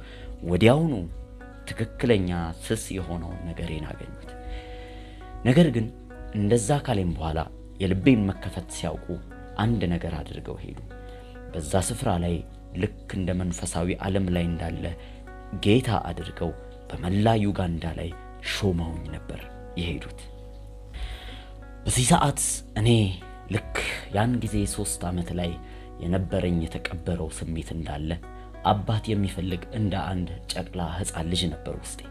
[SPEAKER 1] ወዲያውኑ ትክክለኛ ስስ የሆነውን ነገሬን አገኙት። ነገር ግን እንደዛ ካለኝ በኋላ የልቤን መከፈት ሲያውቁ አንድ ነገር አድርገው ሄዱ። በዛ ስፍራ ላይ ልክ እንደ መንፈሳዊ ዓለም ላይ እንዳለ ጌታ አድርገው በመላ ዩጋንዳ ላይ ሾመውኝ ነበር የሄዱት። በዚህ ሰዓት እኔ ልክ ያን ጊዜ 3 ዓመት ላይ የነበረኝ የተቀበረው ስሜት እንዳለ አባት የሚፈልግ እንደ አንድ ጨቅላ ሕፃን ልጅ ነበር ውስጤ።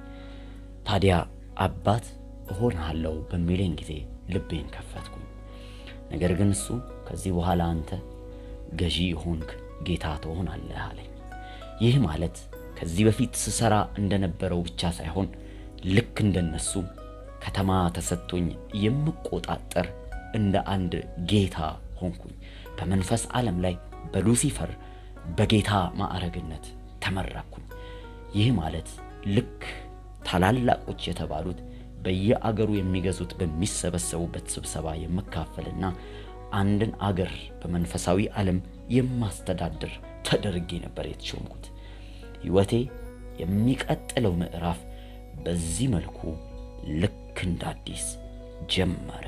[SPEAKER 1] ታዲያ አባት እሆንሃለሁ በሚለኝ ጊዜ ልቤን ከፈትኩኝ። ነገር ግን እሱ ከዚህ በኋላ አንተ ገዢ ሆንክ ጌታ ትሆናለህ አለኝ። ይህ ማለት ከዚህ በፊት ስሰራ እንደነበረው ብቻ ሳይሆን ልክ እንደነሱ ከተማ ተሰጥቶኝ የምቆጣጠር እንደ አንድ ጌታ ሆንኩኝ። በመንፈስ ዓለም ላይ በሉሲፈር በጌታ ማዕረግነት ተመራኩኝ። ይህ ማለት ልክ ታላላቆች የተባሉት በየአገሩ የሚገዙት በሚሰበሰቡበት ስብሰባ የመካፈልና አንድን አገር በመንፈሳዊ ዓለም የማስተዳድር ተደርጌ ነበር የተሾምኩት። ሕይወቴ የሚቀጥለው ምዕራፍ በዚህ መልኩ ልክ እንደ አዲስ ጀመረ።